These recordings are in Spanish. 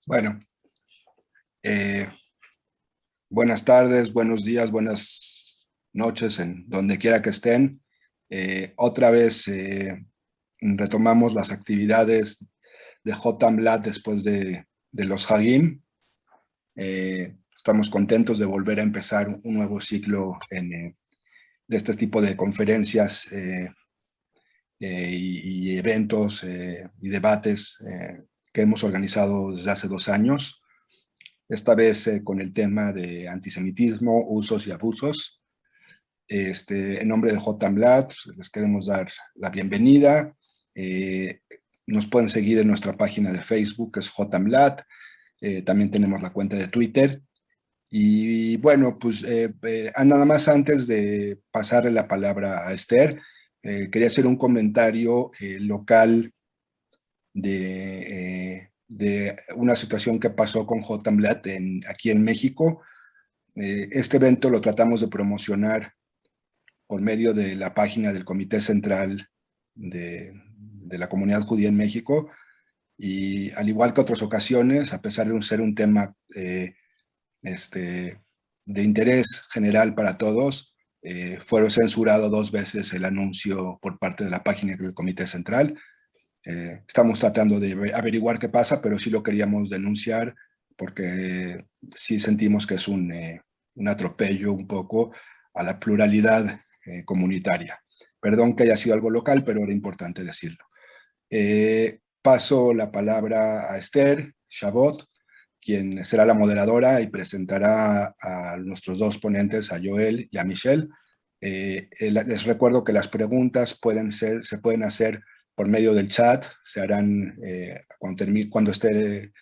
Bueno, eh, buenas tardes, buenos días, buenas noches, en donde quiera que estén. Otra vez retomamos las actividades de JMLAT después de los Hagim. Estamos contentos de volver a empezar un nuevo ciclo de este tipo de conferencias y eventos y debates que hemos organizado desde hace 2 años. Esta vez con el tema de antisemitismo, usos y abusos. En nombre de JMLAT les queremos dar la bienvenida. Nos pueden seguir en nuestra página de Facebook, que es JMLAT. También tenemos la cuenta de Twitter. Y bueno, pues nada más antes de pasarle la palabra a Esther, quería hacer un comentario local de una situación que pasó con JMLAT aquí en México. Este evento lo tratamos de promocionar por medio de la página del Comité Central de la Comunidad Judía en México, y al igual que otras ocasiones, a pesar de ser un tema de interés general para todos, fue censurado 2 veces el anuncio por parte de la página del Comité Central. Estamos tratando de averiguar qué pasa, pero sí lo queríamos denunciar porque sí sentimos que es un atropello un poco a la pluralidad comunitaria. Perdón que haya sido algo local, pero era importante decirlo. Paso la palabra a Esther Chabot, quien será la moderadora y presentará a nuestros 2 ponentes, a Joel y a Michelle. Les recuerdo que las preguntas se pueden hacer por medio del chat, se harán cuando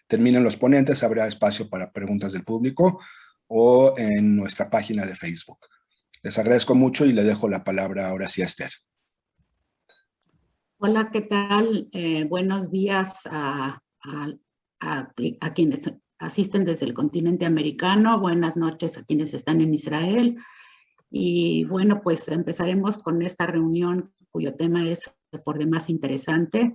terminen los ponentes, habrá espacio para preguntas del público o en nuestra página de Facebook. Les agradezco mucho y le dejo la palabra ahora sí a Esther. Hola, ¿qué tal? Buenos días a quienes asisten desde el continente americano, buenas noches a quienes están en Israel. Y bueno, pues empezaremos con esta reunión cuyo tema es por demás interesante.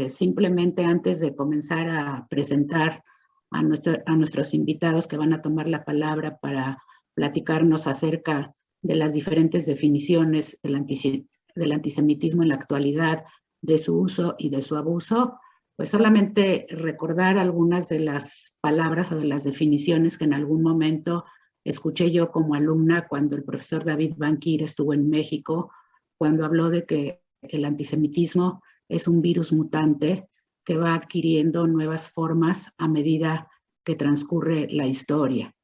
Simplemente antes de comenzar a presentar a nuestros invitados que van a tomar la palabra para platicarnos acerca de las diferentes definiciones del antisemitismo en la actualidad, de su uso y de su abuso, pues solamente recordar algunas de las palabras o de las definiciones que en algún momento escuché yo como alumna cuando el profesor David Bankir estuvo en México, cuando habló de que el antisemitismo es un virus mutante que va adquiriendo nuevas formas a medida que transcurre la historia.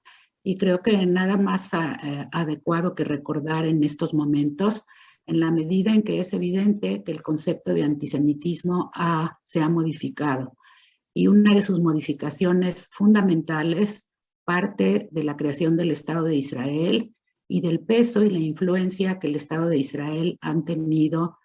Y creo que nada más adecuado que recordar en estos momentos, en la medida en que es evidente que el concepto de antisemitismo se ha modificado. Y una de sus modificaciones fundamentales parte de la creación del Estado de Israel y del peso y la influencia que el Estado de Israel han tenido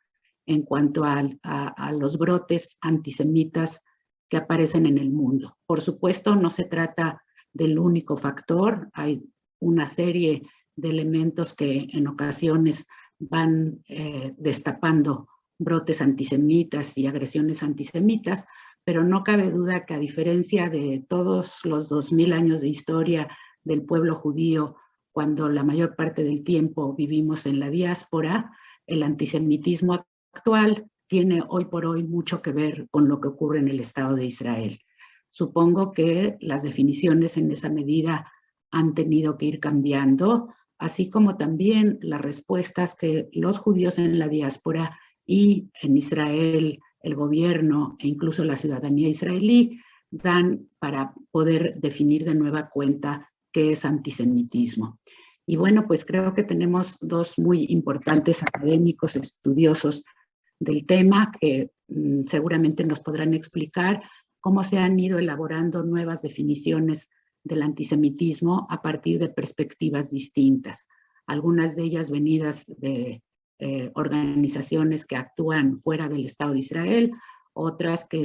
en cuanto a los brotes antisemitas que aparecen en el mundo. Por supuesto, no se trata del único factor, hay una serie de elementos que en ocasiones van destapando brotes antisemitas y agresiones antisemitas, pero no cabe duda que a diferencia de todos los 2000 años de historia del pueblo judío, cuando la mayor parte del tiempo vivimos en la diáspora, el antisemitismo actual tiene hoy por hoy mucho que ver con lo que ocurre en el Estado de Israel. Supongo que las definiciones en esa medida han tenido que ir cambiando, así como también las respuestas que los judíos en la diáspora y en Israel, el gobierno e incluso la ciudadanía israelí dan para poder definir de nueva cuenta qué es antisemitismo. Y bueno, pues creo que tenemos 2 muy importantes académicos estudiosos del tema que seguramente nos podrán explicar cómo se han ido elaborando nuevas definiciones del antisemitismo a partir de perspectivas distintas. Algunas de ellas venidas de organizaciones que actúan fuera del Estado de Israel, otras que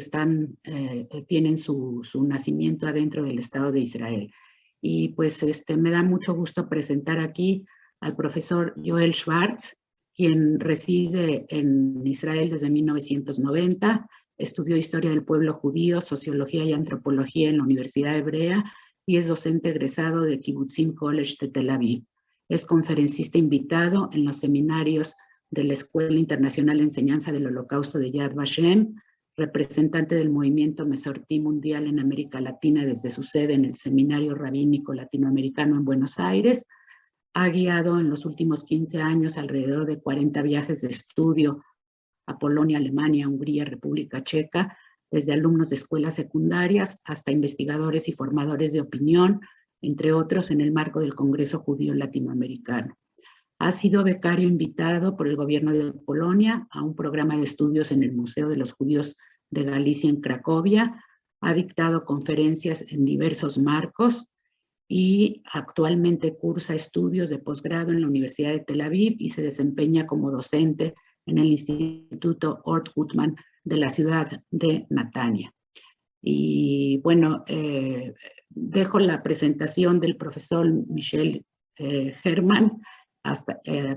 tienen su nacimiento adentro del Estado de Israel. Y pues me da mucho gusto presentar aquí al profesor Joel Schwartz, quien reside en Israel desde 1990 estudió Historia del Pueblo Judío, Sociología y Antropología en la Universidad Hebrea y es docente egresado de Kibbutzim College de Tel Aviv. Es conferencista invitado en los seminarios de la Escuela Internacional de Enseñanza del Holocausto de Yad Vashem, representante del movimiento Mesortí Mundial en América Latina desde su sede en el Seminario Rabínico Latinoamericano en Buenos Aires. Ha guiado en los últimos 15 años alrededor de 40 viajes de estudio a Polonia, Alemania, Hungría, República Checa, desde alumnos de escuelas secundarias hasta investigadores y formadores de opinión, entre otros en el marco del Congreso Judío Latinoamericano. Ha sido becario invitado por el gobierno de Polonia a un programa de estudios en el Museo de los Judíos de Galicia en Cracovia, ha dictado conferencias en diversos marcos y actualmente cursa estudios de posgrado en la Universidad de Tel Aviv y se desempeña como docente en el Instituto Ort Gutmann de la ciudad de Natania. Y bueno, dejo la presentación del profesor Michel Herman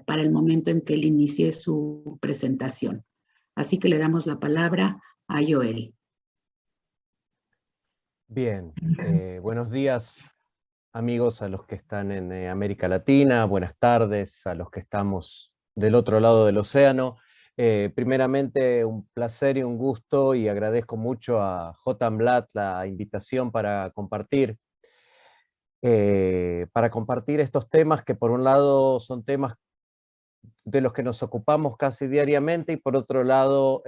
para el momento en que él inicie su presentación. Así que le damos la palabra a Joel. Bien, buenos días amigos a los que están en América Latina, buenas tardes a los que estamos del otro lado del océano. Primeramente un placer y un gusto y agradezco mucho a Jotam Blatt la invitación para compartir estos temas que por un lado son temas de los que nos ocupamos casi diariamente y por otro lado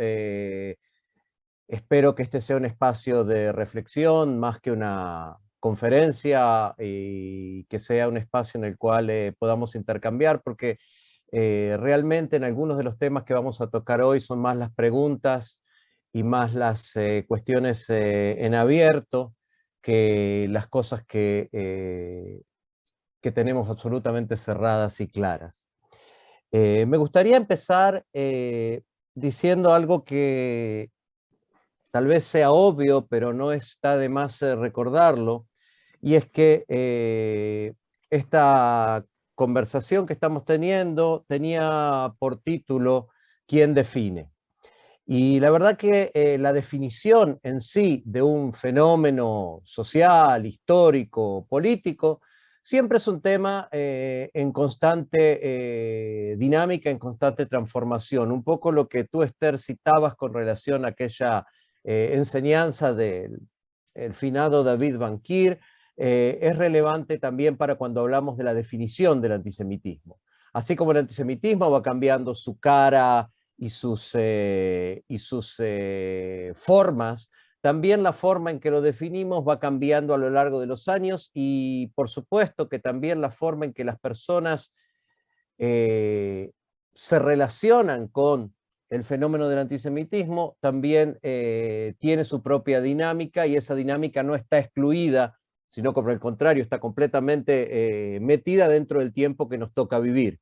espero que este sea un espacio de reflexión más que una conferencia y que sea un espacio en el cual podamos intercambiar porque realmente en algunos de los temas que vamos a tocar hoy son más las preguntas y más las cuestiones en abierto que las cosas que tenemos absolutamente cerradas y claras. Me gustaría empezar diciendo algo que tal vez sea obvio, pero no está de más recordarlo, y es que esta conversación que estamos teniendo tenía por título ¿Quién define? Y la verdad que la definición en sí de un fenómeno social, histórico, político, siempre es un tema en constante dinámica, en constante transformación. Un poco lo que tú, Esther, citabas con relación a aquella enseñanza del finado David Bankir, es relevante también para cuando hablamos de la definición del antisemitismo. Así como el antisemitismo va cambiando su cara y sus formas, también la forma en que lo definimos va cambiando a lo largo de los años y por supuesto que también la forma en que las personas se relacionan con el fenómeno del antisemitismo también tiene su propia dinámica y esa dinámica no está excluida, sino que por el contrario está completamente metida dentro del tiempo que nos toca vivir.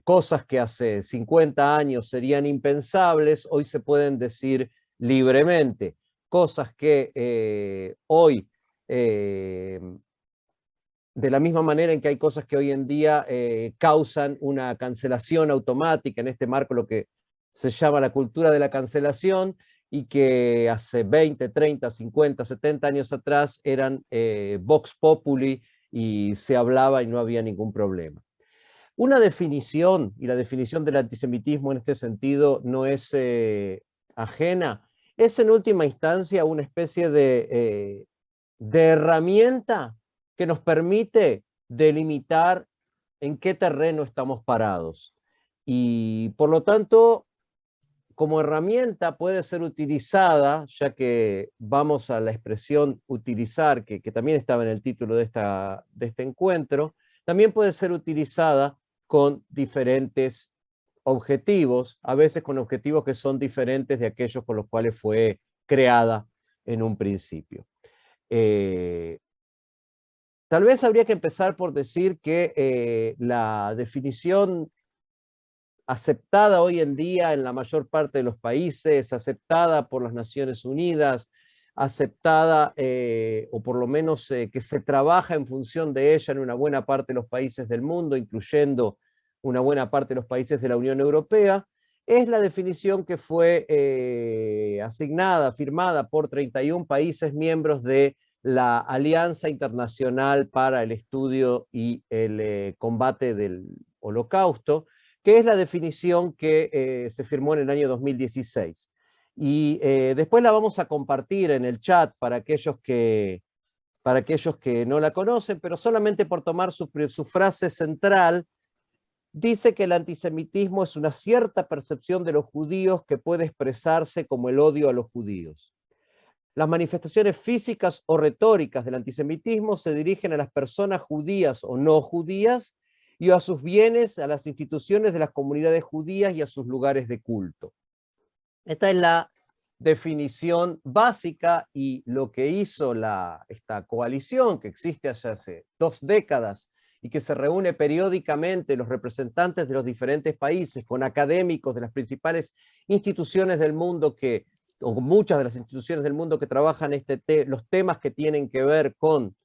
Cosas que hace 50 años serían impensables, hoy se pueden decir libremente. Cosas que hoy, de la misma manera en que hay cosas que hoy en día causan una cancelación automática, en este marco lo que se llama la cultura de la cancelación, y que hace 20, 30, 50, 70 años atrás eran vox populi y se hablaba y no había ningún problema. Una definición, y la definición del antisemitismo en este sentido no es ajena, es en última instancia una especie de herramienta que nos permite delimitar en qué terreno estamos parados. Y por lo tanto, como herramienta puede ser utilizada, ya que vamos a la expresión utilizar, que también estaba en el título de este encuentro, también puede ser utilizada con diferentes objetivos, a veces con objetivos que son diferentes de aquellos con los cuales fue creada en un principio. Tal vez habría que empezar por decir que la definición aceptada hoy en día en la mayor parte de los países, aceptada por las Naciones Unidas, aceptada o por lo menos que se trabaja en función de ella en una buena parte de los países del mundo, incluyendo una buena parte de los países de la Unión Europea, es la definición que fue asignada, firmada por 31 países miembros de la Alianza Internacional para el Estudio y el Combate del Holocausto, que es la definición que se firmó en el año 2016. Y después la vamos a compartir en el chat para aquellos que no la conocen, pero solamente por tomar su frase central, dice que el antisemitismo es una cierta percepción de los judíos que puede expresarse como el odio a los judíos. Las manifestaciones físicas o retóricas del antisemitismo se dirigen a las personas judías o no judías y a sus bienes, a las instituciones de las comunidades judías y a sus lugares de culto. Esta es la definición básica, y lo que hizo esta coalición que existe hace 2 décadas y que se reúne periódicamente los representantes de los diferentes países con académicos de las principales instituciones del mundo o muchas de las instituciones del mundo que trabajan los temas que tienen que ver con,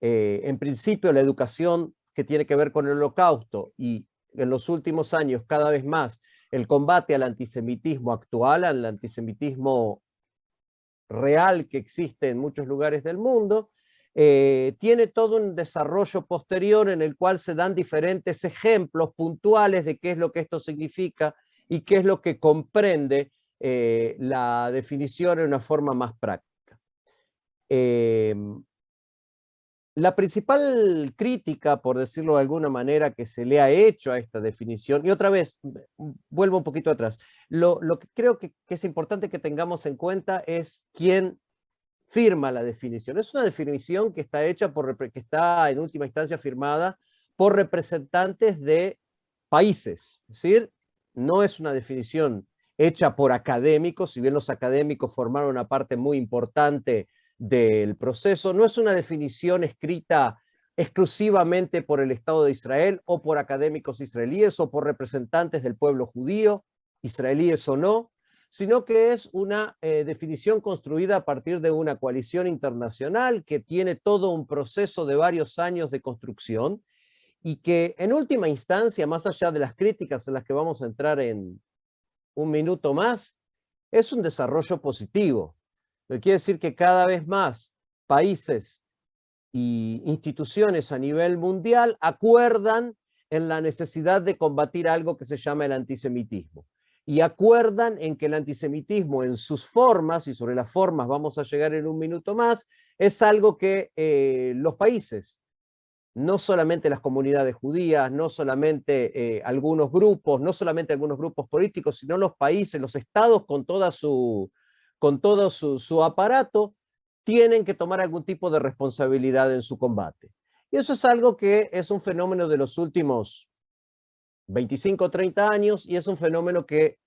en principio, la educación que tiene que ver con el Holocausto, y en los últimos años cada vez más el combate al antisemitismo actual, al antisemitismo real que existe en muchos lugares del mundo, tiene todo un desarrollo posterior en el cual se dan diferentes ejemplos puntuales de qué es lo que esto significa y qué es lo que comprende la definición en una forma más práctica. La principal crítica, por decirlo de alguna manera, que se le ha hecho a esta definición, y otra vez, vuelvo un poquito atrás, lo que creo que es importante que tengamos en cuenta es quién firma la definición. Es una definición que está hecha que está en última instancia firmada por representantes de países, es decir, no es una definición hecha por académicos, si bien los académicos formaron una parte muy importante del proceso, no es una definición escrita exclusivamente por el Estado de Israel o por académicos israelíes o por representantes del pueblo judío, israelíes o no, sino que es una definición construida a partir de una coalición internacional que tiene todo un proceso de varios años de construcción y que en última instancia, más allá de las críticas en las que vamos a entrar en un minuto más, es un desarrollo positivo. Quiere decir que cada vez más países y instituciones a nivel mundial acuerdan en la necesidad de combatir algo que se llama el antisemitismo. Y acuerdan en que el antisemitismo en sus formas, y sobre las formas vamos a llegar en un minuto más, es algo que los países, no solamente las comunidades judías, no solamente algunos grupos, no solamente algunos grupos políticos, sino los países, los estados con todo su aparato, tienen que tomar algún tipo de responsabilidad en su combate. Y eso es algo que es un fenómeno de los últimos 25 o 30 años, y es un fenómeno que,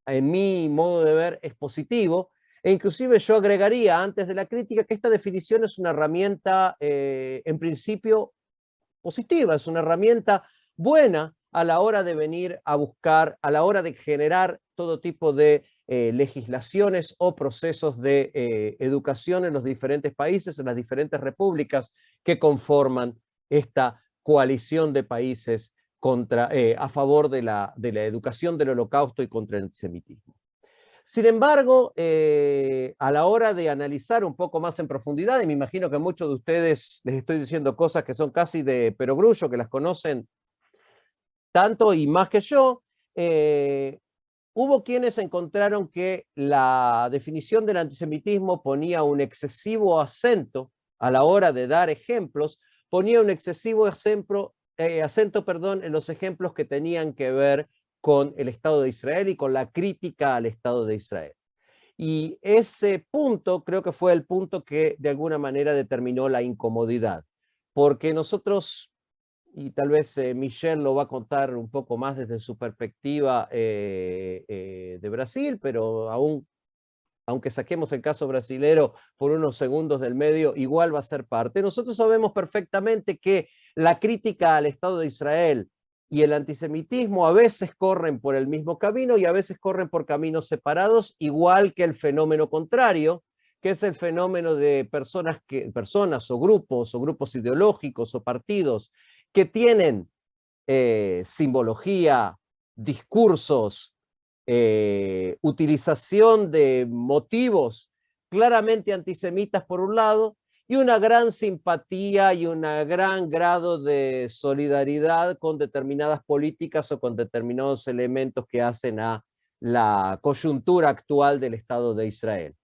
en mi modo de ver, es positivo. E inclusive yo agregaría, antes de la crítica, que esta definición es una herramienta, en principio, positiva, es una herramienta buena a la hora de venir a buscar, a la hora de generar todo tipo de legislaciones o procesos de educación en los diferentes países, en las diferentes repúblicas que conforman esta coalición de países a favor de la educación del Holocausto y contra el antisemitismo. Sin embargo, a la hora de analizar un poco más en profundidad, y me imagino que muchos de ustedes les estoy diciendo cosas que son casi de perogrullo, que las conocen tanto y más que yo, hubo quienes encontraron que la definición del antisemitismo ponía un excesivo acento a la hora de dar ejemplos, ponía un excesivo acento en los ejemplos que tenían que ver con el Estado de Israel y con la crítica al Estado de Israel. Y ese punto creo que fue el punto que de alguna manera determinó la incomodidad, porque nosotros, y tal vez Michelle lo va a contar un poco más desde su perspectiva de Brasil, pero aunque saquemos el caso brasilero por unos segundos del medio, igual va a ser parte. Nosotros sabemos perfectamente que la crítica al Estado de Israel y el antisemitismo a veces corren por el mismo camino y a veces corren por caminos separados, igual que el fenómeno contrario, que es el fenómeno de personas o grupos ideológicos o partidos que tienen simbología, discursos utilización de motivos claramente antisemitas por un lado, y una gran simpatía y un gran grado de solidaridad con determinadas políticas o con determinados elementos que hacen a la coyuntura actual del Estado de Israel.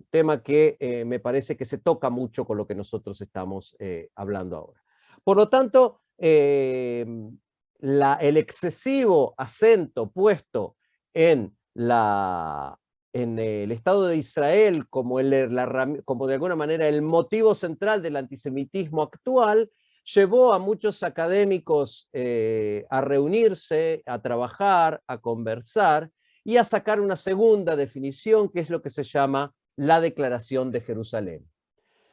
Tema que me parece que se toca mucho con lo que nosotros estamos hablando ahora. Por lo tanto, el excesivo acento puesto en el Estado de Israel como de alguna manera el motivo central del antisemitismo actual, llevó a muchos académicos a reunirse, a trabajar, a conversar y a sacar una segunda definición, que es lo que se llama la Declaración de Jerusalén.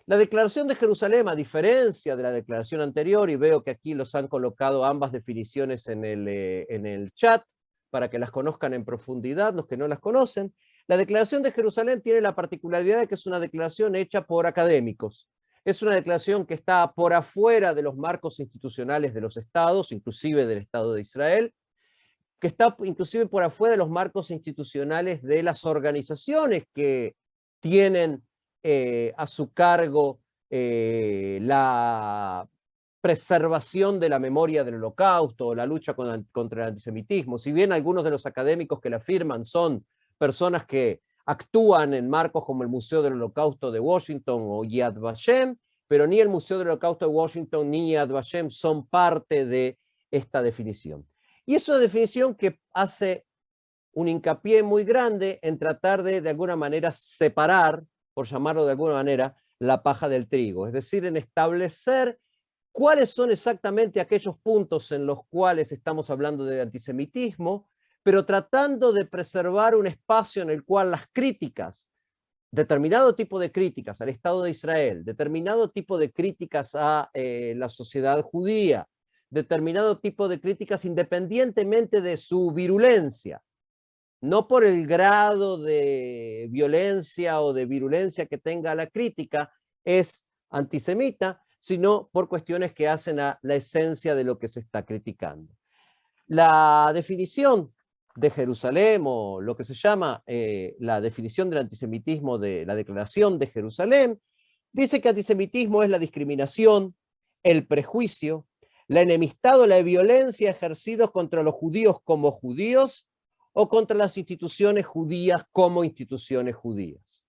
La Declaración de Jerusalén, a diferencia de la declaración anterior, y veo que aquí los han colocado ambas definiciones en el chat, para que las conozcan en profundidad, los que no las conocen, la Declaración de Jerusalén tiene la particularidad de que es una declaración hecha por académicos. Es una declaración que está por afuera de los marcos institucionales de los estados, inclusive del Estado de Israel, que está inclusive por afuera de los marcos institucionales de las organizaciones que tienen a su cargo la preservación de la memoria del Holocausto o la lucha contra el antisemitismo. Si bien algunos de los académicos que la firman son personas que actúan en marcos como el Museo del Holocausto de Washington o Yad Vashem, pero ni el Museo del Holocausto de Washington ni Yad Vashem son parte de esta definición. Y es una definición que hace un hincapié muy grande en tratar de alguna manera separar, por llamarlo de alguna manera, la paja del trigo, es decir, en establecer cuáles son exactamente aquellos puntos en los cuales estamos hablando de antisemitismo, pero tratando de preservar un espacio en el cual las críticas, determinado tipo de críticas al Estado de Israel, determinado tipo de críticas a la sociedad judía, determinado tipo de críticas independientemente de su virulencia, no por el grado de violencia o de virulencia que tenga la crítica, es antisemita, sino por cuestiones que hacen a la esencia de lo que se está criticando. La definición de Jerusalén, o lo que se llama la definición del antisemitismo de la Declaración de Jerusalén, dice que antisemitismo es la discriminación, el prejuicio, la enemistad o la violencia ejercidos contra los judíos como judíos o contra las instituciones judías como instituciones judías.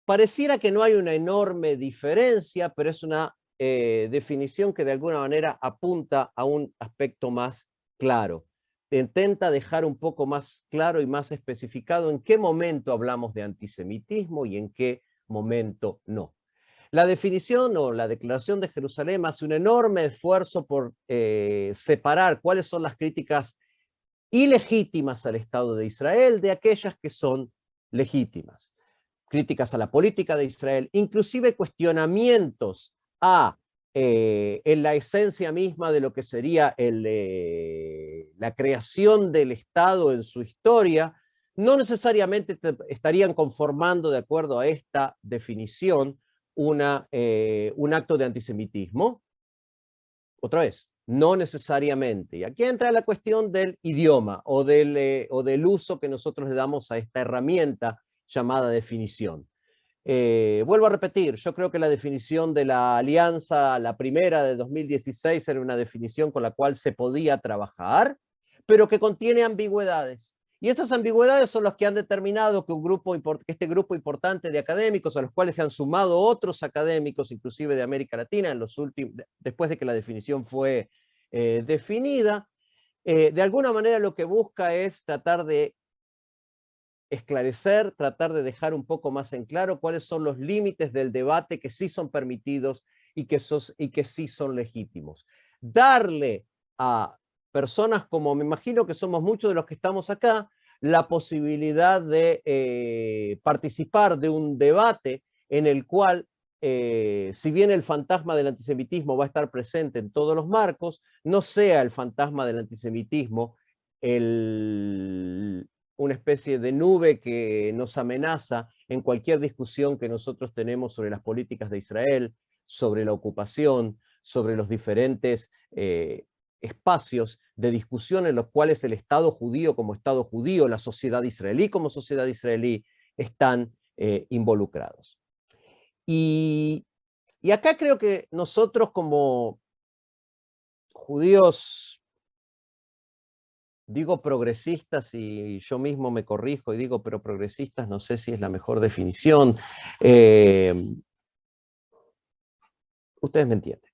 Pareciera que no hay una enorme diferencia, pero es una definición que de alguna manera apunta a un aspecto más claro. Intenta dejar un poco más claro y más especificado en qué momento hablamos de antisemitismo y en qué momento no. La definición o la Declaración de Jerusalén hace un enorme esfuerzo por separar cuáles son las críticas ilegítimas al Estado de Israel de aquellas que son legítimas. Críticas a la política de Israel, inclusive cuestionamientos en la esencia misma de lo que sería la creación del Estado en su historia, no necesariamente estarían conformando, de acuerdo a esta definición, un acto de antisemitismo. Otra vez, no necesariamente. Y aquí entra la cuestión del idioma o del uso que nosotros le damos a esta herramienta llamada definición. Vuelvo a repetir, yo creo que la definición de la alianza, la primera de 2016, era una definición con la cual se podía trabajar, pero que contiene ambigüedades. Y esas ambigüedades son las que han determinado que este grupo importante de académicos, a los cuales se han sumado otros académicos, inclusive de América Latina, después de que la definición fue definida, de alguna manera lo que busca es tratar de esclarecer, tratar de dejar un poco más en claro cuáles son los límites del debate que sí son permitidos y que sí son legítimos. Darle a personas como, me imagino que somos muchos de los que estamos acá, la posibilidad de participar de un debate en el cual, si bien el fantasma del antisemitismo va a estar presente en todos los marcos, no sea el fantasma del antisemitismo una especie de nube que nos amenaza en cualquier discusión que nosotros tenemos sobre las políticas de Israel, sobre la ocupación, sobre los diferentes espacios de discusión en los cuales el Estado judío como Estado judío, la sociedad israelí como sociedad israelí, están involucrados. Y acá creo que nosotros como judíos, digo progresistas y yo mismo me corrijo y digo, pero progresistas no sé si es la mejor definición. Ustedes me entienden.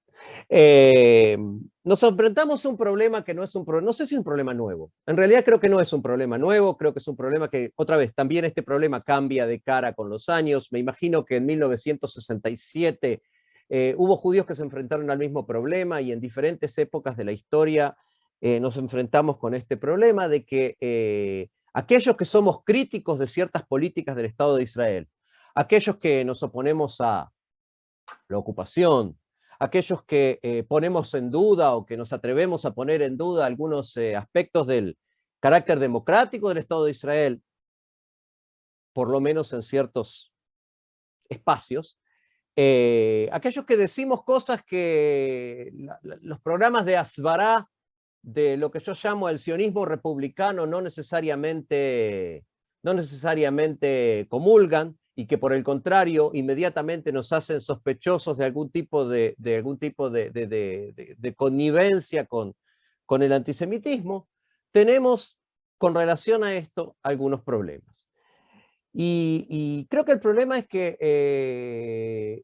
Nos enfrentamos a un problema que no es un problema, no sé si es un problema nuevo. En realidad creo que no es un problema nuevo, creo que es un problema que, otra vez, también este problema cambia de cara con los años. Me imagino que en 1967 hubo judíos que se enfrentaron al mismo problema y en diferentes épocas de la historia nos enfrentamos con este problema de que aquellos que somos críticos de ciertas políticas del Estado de Israel, aquellos que nos oponemos a la ocupación, aquellos que ponemos en duda o que nos atrevemos a poner en duda algunos aspectos del carácter democrático del Estado de Israel, por lo menos en ciertos espacios, aquellos que decimos cosas que los programas de Asbará, de lo que yo llamo el sionismo republicano, no necesariamente comulgan, y que por el contrario inmediatamente nos hacen sospechosos de algún tipo de connivencia con el antisemitismo, tenemos con relación a esto algunos problemas. Y creo que el problema es que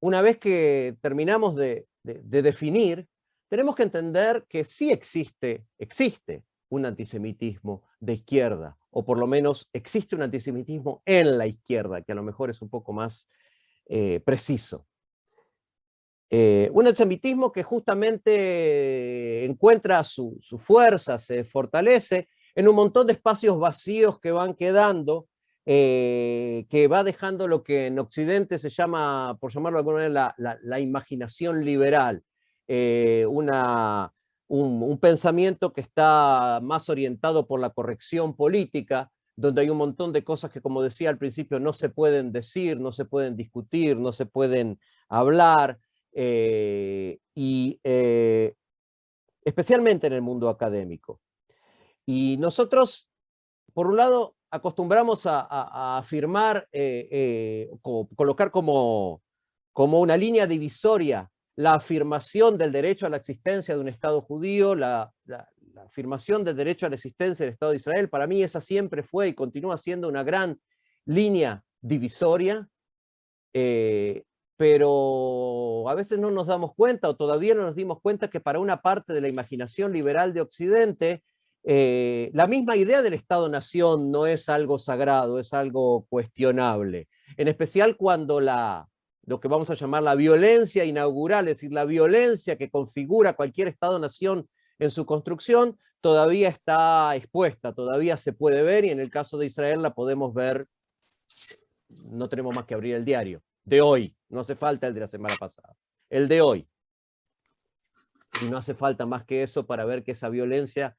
una vez que terminamos de definir, tenemos que entender que sí existe un antisemitismo de izquierda, o por lo menos existe un antisemitismo en la izquierda, que a lo mejor es un poco más preciso. Un antisemitismo que justamente encuentra su fuerza, se fortalece en un montón de espacios vacíos que van quedando, que va dejando lo que en Occidente se llama, por llamarlo de alguna manera, la imaginación liberal, un pensamiento que está más orientado por la corrección política, donde hay un montón de cosas que, como decía al principio, no se pueden decir, no se pueden discutir, no se pueden hablar, especialmente en el mundo académico. Y nosotros, por un lado, acostumbramos a afirmar, colocar como una línea divisoria la afirmación del derecho a la existencia de un Estado judío, la afirmación del derecho a la existencia del Estado de Israel. Para mí esa siempre fue y continúa siendo una gran línea divisoria, pero a veces no nos damos cuenta, o todavía no nos dimos cuenta, que para una parte de la imaginación liberal de Occidente, la misma idea del Estado-nación no es algo sagrado, es algo cuestionable. En especial cuando lo que vamos a llamar la violencia inaugural, es decir, la violencia que configura cualquier Estado-nación en su construcción, todavía está expuesta, todavía se puede ver, y en el caso de Israel la podemos ver, no tenemos más que abrir el diario de hoy, no hace falta el de la semana pasada, el de hoy. Y no hace falta más que eso para ver que esa violencia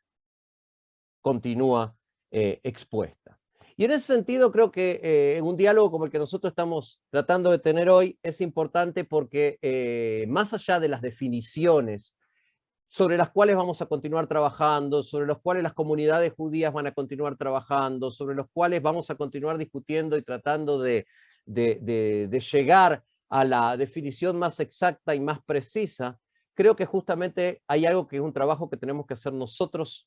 continúa expuesta. Y en ese sentido creo que en un diálogo como el que nosotros estamos tratando de tener hoy es importante porque más allá de las definiciones sobre las cuales vamos a continuar trabajando, sobre las cuales las comunidades judías van a continuar trabajando, sobre los cuales vamos a continuar discutiendo y tratando de llegar a la definición más exacta y más precisa, creo que justamente hay algo que es un trabajo que tenemos que hacer nosotros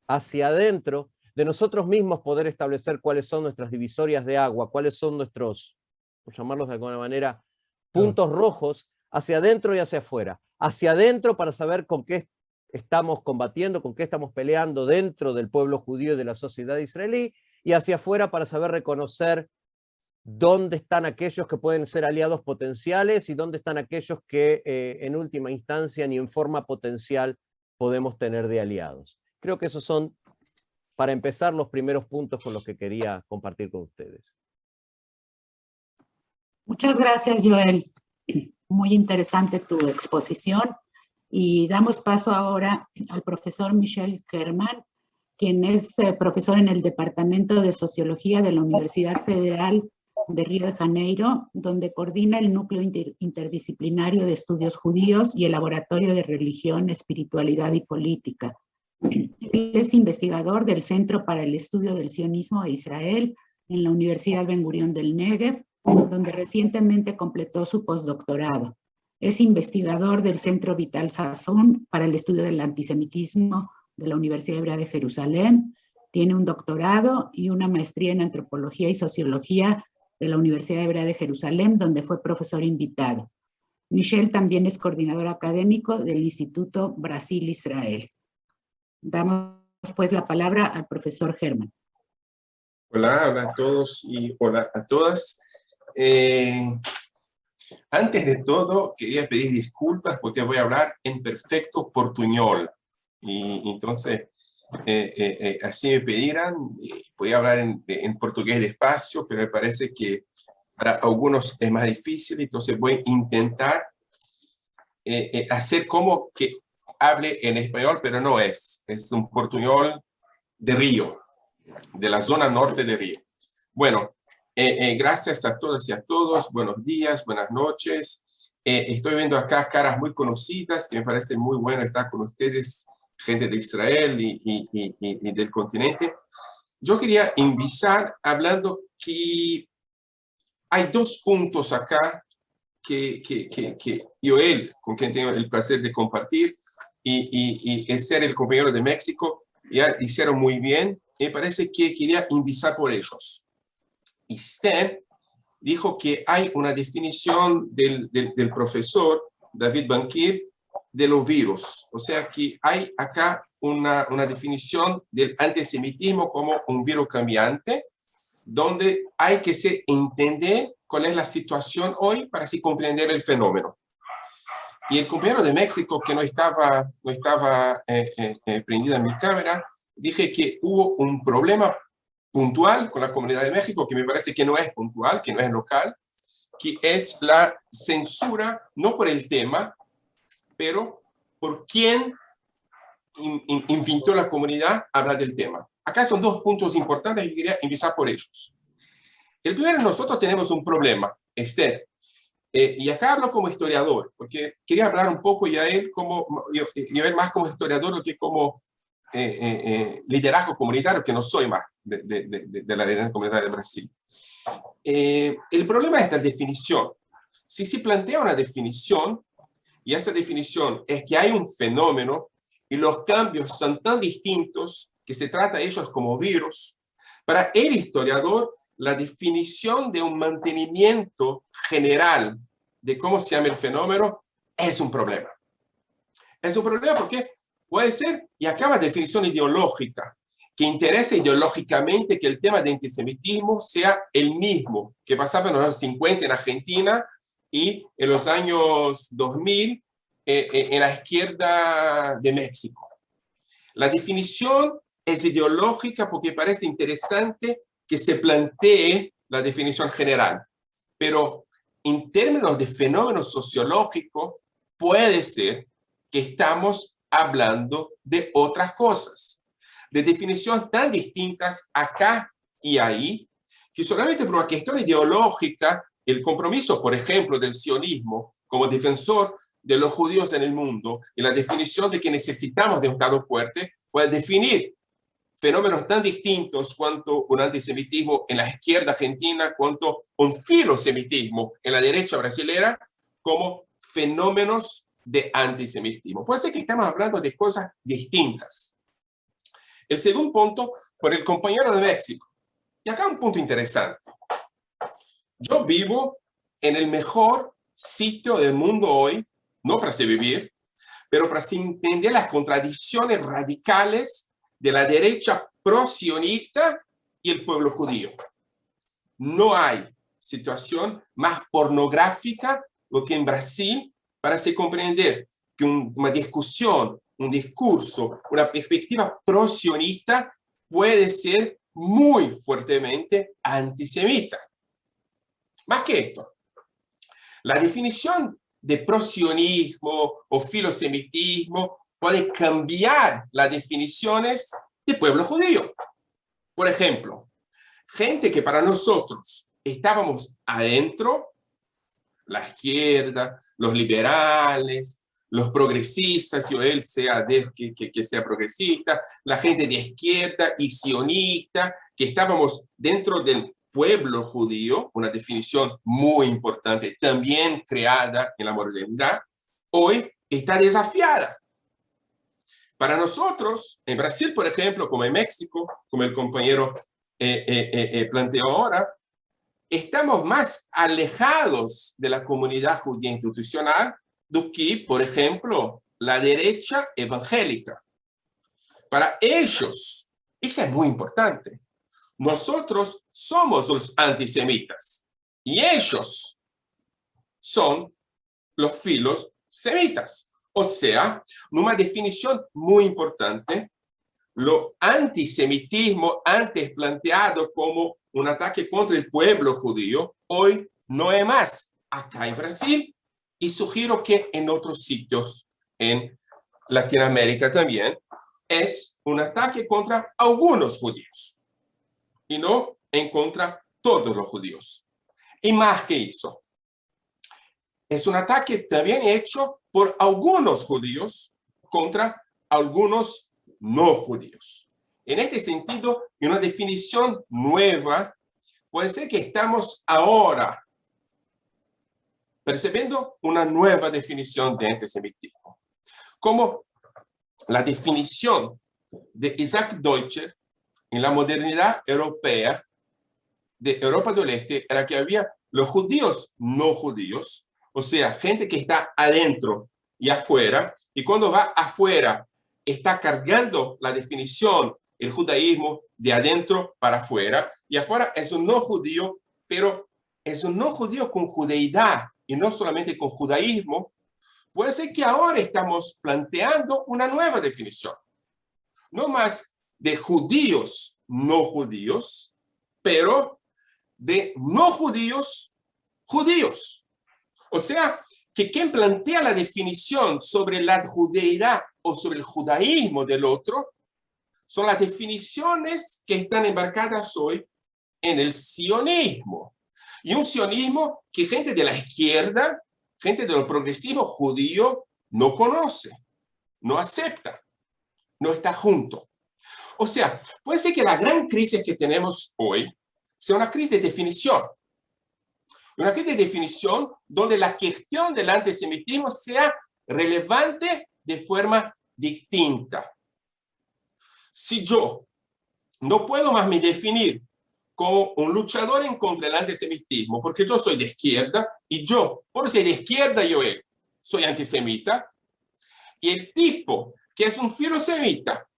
hacia adentro, de nosotros mismos poder establecer cuáles son nuestras divisorias de agua, cuáles son nuestros, por llamarlos de alguna manera, puntos rojos hacia adentro y hacia afuera. Hacia adentro para saber con qué estamos combatiendo, con qué estamos peleando dentro del pueblo judío y de la sociedad israelí, y hacia afuera para saber reconocer dónde están aquellos que pueden ser aliados potenciales y dónde están aquellos que en última instancia ni en forma potencial podemos tener de aliados. Creo que esos son, para empezar, los primeros puntos con los que quería compartir con ustedes. Muchas gracias, Joel. Muy interesante tu exposición. Y damos paso ahora al profesor Michel Kerman, quien es profesor en el Departamento de Sociología de la Universidad Federal de Río de Janeiro, donde coordina el Núcleo Interdisciplinario de Estudios Judíos y el Laboratorio de Religión, Espiritualidad y Política. Él es investigador del Centro para el Estudio del Sionismo e Israel en la Universidad Ben Gurión del Negev, donde recientemente completó su postdoctorado. Es investigador del Centro Vital Sassoon para el Estudio del Antisemitismo de la Universidad Hebrea de Jerusalén. Tiene un doctorado y una maestría en Antropología y Sociología de la Universidad Hebrea de Jerusalén, donde fue profesor invitado. Michel también es coordinador académico del Instituto Brasil-Israel. Damos pues la palabra al profesor Germán. Hola, hola a todos y hola a todas. Antes de todo, quería pedir disculpas porque voy a hablar en perfecto portuñol. Y entonces, así me pedieran, podía hablar en portugués despacio, pero me parece que para algunos es más difícil, entonces voy a intentar hacer como que hable en español, pero no es un portuñol de Río, de la zona norte de Río. Bueno, gracias a todas y a todos, buenos días, buenas noches. Estoy viendo acá caras muy conocidas, que me parece muy bueno estar con ustedes, gente de Israel y del continente. Yo quería empezar hablando que hay dos puntos acá que Joel, con quien tengo el placer de compartir, y ser el compañero de México, ya hicieron muy bien. Me parece que quería empezar por ellos. Y Stan dijo que hay una definición del profesor David Bankir de los virus. O sea que hay acá una definición del antisemitismo como un virus cambiante, donde hay que entender cuál es la situación hoy para así comprender el fenómeno. Y el compañero de México, que no estaba prendida en mi cámara, dije que hubo un problema puntual con la Comunidad de México, que me parece que no es puntual, que no es local, que es la censura, no por el tema, pero por quién invitó a la comunidad a hablar del tema. Acá son dos puntos importantes y quería empezar por ellos. El primero, nosotros tenemos un problema, Esther, y acá hablo como historiador, porque quería hablar un poco y a él más como historiador que como liderazgo comunitario, que no soy más de la liderazgo comunitaria de Brasil. El problema es la definición. Si se plantea una definición, y esa definición es que hay un fenómeno y los cambios son tan distintos que se trata de ellos como virus, para el historiador, la definición de un mantenimiento general de cómo se llama el fenómeno es un problema. Es un problema porque puede ser, y acá la definición ideológica, que interesa ideológicamente que el tema de antisemitismo sea el mismo que pasaba en los años 50 en Argentina y en los años 2000 en la izquierda de México. La definición es ideológica porque parece interesante que se plantee la definición general, pero en términos de fenómeno sociológico puede ser que estamos hablando de otras cosas, de definiciones tan distintas acá y ahí, que solamente por una cuestión ideológica, el compromiso, por ejemplo, del sionismo como defensor de los judíos en el mundo y la definición de que necesitamos de un Estado fuerte, puede definir fenómenos tan distintos cuanto un antisemitismo en la izquierda argentina, cuanto un filosemitismo en la derecha brasilera, como fenómenos de antisemitismo. Puede ser que estamos hablando de cosas distintas. El segundo punto, por el compañero de México. Y acá un punto interesante. Yo vivo en el mejor sitio del mundo hoy, no para vivir, pero para entender las contradicciones radicales de la derecha pro-sionista y el pueblo judío. No hay situación más pornográfica lo que en Brasil para se comprender que una discusión, un discurso, una perspectiva pro-sionista puede ser muy fuertemente antisemita. Más que esto, la definición de pro-sionismo o filosemitismo puede cambiar las definiciones de pueblo judío. Por ejemplo, gente que para nosotros estábamos adentro, la izquierda, los liberales, los progresistas, yo él sea que sea progresista, la gente de izquierda y sionista, que estábamos dentro del pueblo judío, una definición muy importante, también creada en la modernidad, hoy está desafiada. Para nosotros, en Brasil, por ejemplo, como en México, como el compañero planteó ahora, estamos más alejados de la comunidad judía institucional do que, por ejemplo, la derecha evangélica. Para ellos, eso es muy importante. Nosotros somos los antisemitas y ellos son los filosemitas. O sea, una definición muy importante, lo antisemitismo antes planteado como un ataque contra el pueblo judío, hoy no es más acá en Brasil y sugiero que en otros sitios en Latinoamérica también es un ataque contra algunos judíos y no en contra todos los judíos. Y más que eso, es un ataque también hecho por algunos judíos contra algunos no judíos. En este sentido, en una definición nueva, puede ser que estamos ahora percibiendo una nueva definición de antisemitismo, como la definición de Isaac Deutscher en la modernidad europea, de Europa del Este, era que había los judíos no judíos, o sea, gente que está adentro y afuera, y cuando va afuera está cargando la definición, el judaísmo, de adentro para afuera, y afuera es un no judío, pero es un no judío con judeidad, y no solamente con judaísmo. Puede ser que ahora estamos planteando una nueva definición, no más de judíos no judíos, pero de no judíos judíos. O sea, que quien plantea la definición sobre la judeidad o sobre el judaísmo del otro son las definiciones que están embarcadas hoy en el sionismo. Y un sionismo que gente de la izquierda, gente del progresismo judío no conoce, no acepta, no está junto. O sea, puede ser que la gran crisis que tenemos hoy sea una crisis de definición. Una crisis de definición donde la cuestión del antisemitismo sea relevante de forma distinta. Si yo no puedo más me definir como un luchador en contra del antisemitismo, porque yo soy de izquierda, y yo, por ser de izquierda, yo soy antisemita, y el tipo que es un filosemita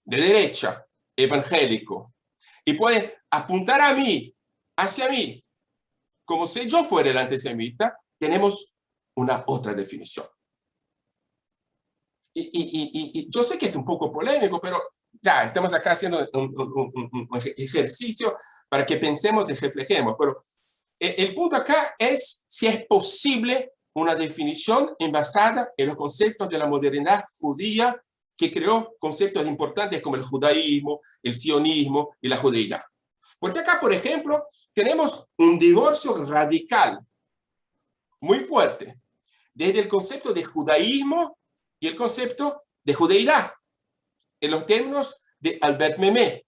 de derecha, evangélico, y puede apuntar a mí, hacia mí, como si yo fuera el antisemita, tenemos una otra definición. Y yo sé que es un poco polémico, pero ya estamos acá haciendo un ejercicio para que pensemos y reflejemos. Pero el punto acá es si es posible una definición basada en los conceptos de la modernidad judía que creó conceptos importantes como el judaísmo, el sionismo y la judeidad. Porque acá, por ejemplo, tenemos un divorcio radical muy fuerte desde el concepto de judaísmo y el concepto de judeidad, en los términos de Albert Memé,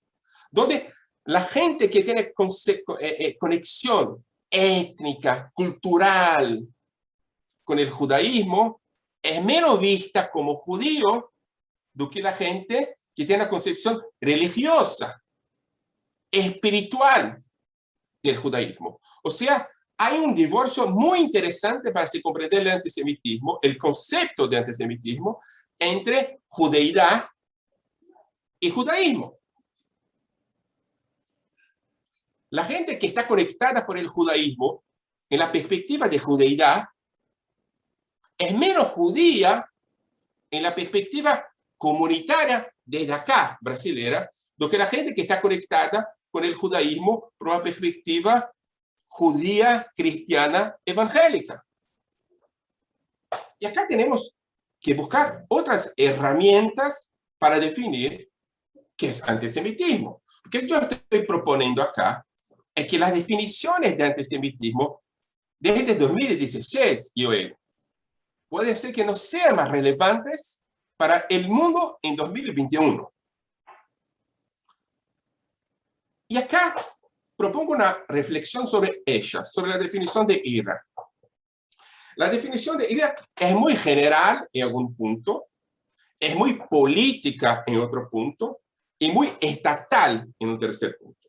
donde la gente que tiene conexión étnica, cultural con el judaísmo, es menos vista como judío do que la gente que tiene una concepción religiosa, espiritual del judaísmo. O sea, hay un divorcio muy interesante para se comprender el antisemitismo, el concepto de antisemitismo, entre judeidad y judaísmo. La gente que está conectada por el judaísmo, en la perspectiva de judeidad, es menos judía en la perspectiva comunitaria desde acá, brasilera, do que la gente que está conectada con el judaísmo por una perspectiva judía, cristiana, evangélica. Y acá tenemos que buscar otras herramientas para definir qué es antisemitismo. Porque yo estoy proponiendo acá es que las definiciones de antisemitismo desde 2016, Joel, pueden ser que no sean más relevantes para el mundo en 2021. Y acá propongo una reflexión sobre ellas, sobre la definición de ira. La definición de ira es muy general en algún punto, es muy política en otro punto y muy estatal en un tercer punto.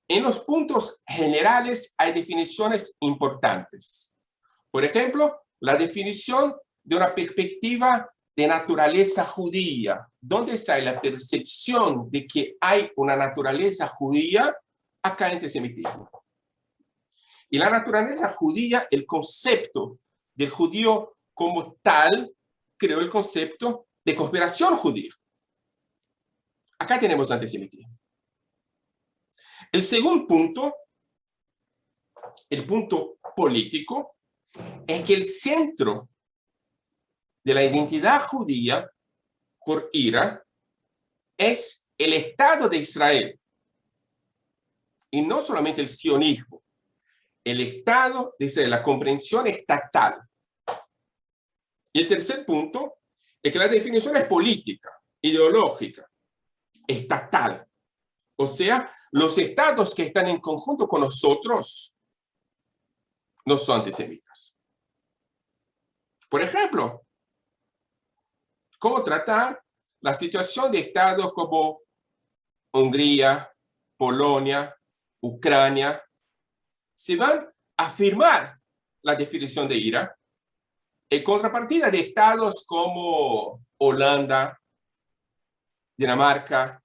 En los puntos generales hay definiciones importantes. Por ejemplo, la definición de una perspectiva de naturaleza judía. ¿Dónde está la percepción de que hay una naturaleza judía? Acá en antisemitismo. Y la naturaleza judía, el concepto del judío como tal, creó el concepto de conspiración judía. Acá tenemos antisemitismo. El segundo punto, el punto político, es que el centro de la identidad judía por ira es el Estado de Israel. Y no solamente el sionismo, el Estado de Israel, la comprensión estatal. Y el tercer punto es que la definición es política, ideológica, estatal. O sea, los estados que están en conjunto con nosotros no son antisemitas. Por ejemplo, ¿cómo tratar la situación de estados como Hungría, Polonia, Ucrania? Se van a afirmar la definición de ira en contrapartida de estados como Holanda, Dinamarca,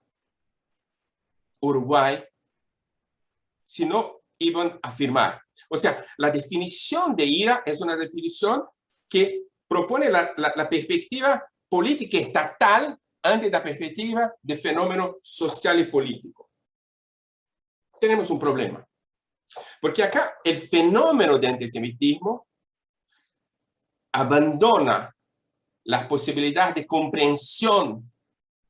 Uruguay, si no iban a afirmar. O sea, la definición de ira es una definición que propone la perspectiva política estatal ante la perspectiva de fenómeno social y político. Tenemos un problema. Porque acá el fenómeno de antisemitismo abandona las posibilidades de comprensión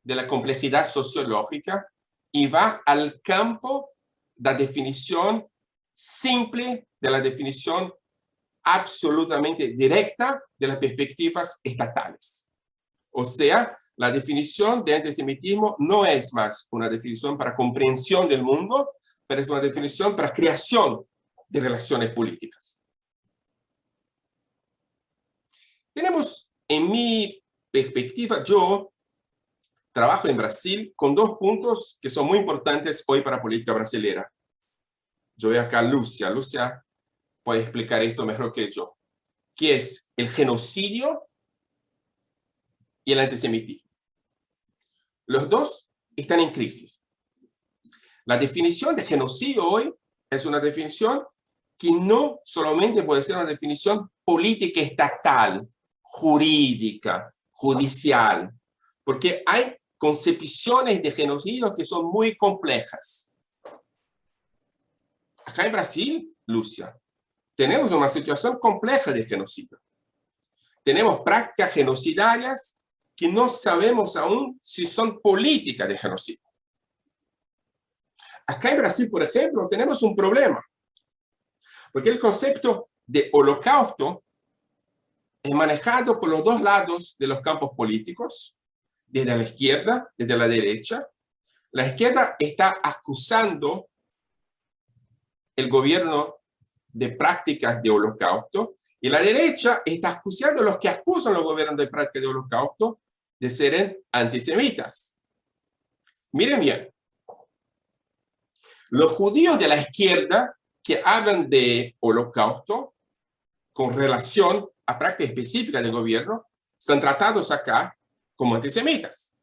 de la complejidad sociológica y va al campo de la definición simple, de la definición absolutamente directa de las perspectivas estatales. O sea, la definición de antisemitismo no es más una definición para comprensión del mundo, pero es una definición para creación de relaciones políticas. Tenemos, en mi perspectiva, yo trabajo en Brasil con dos puntos que son muy importantes hoy para la política brasilera. Yo veo acá a Lúcia. Lúcia puede explicar esto mejor que yo. Que es el genocidio y el antisemitismo. Los dos están en crisis. La definición de genocidio hoy es una definición que no solamente puede ser una definición política estatal, jurídica, judicial, porque hay concepciones de genocidio que son muy complejas. Acá en Brasil, Lúcia, tenemos una situación compleja de genocidio. Tenemos prácticas genocidarias que no sabemos aún si son políticas de genocidio. Acá en Brasil, por ejemplo, tenemos un problema, porque el concepto de holocausto es manejado por los dos lados de los campos políticos, desde la izquierda, desde la derecha. La izquierda está acusando el gobierno de prácticas de holocausto y la derecha está acusando a los que acusan los gobiernos de prácticas de holocausto de ser antisemitas. Miren bien, los judíos de la izquierda que hablan de holocausto con relación a prácticas específicas del gobierno están tratados acá como antisemitas.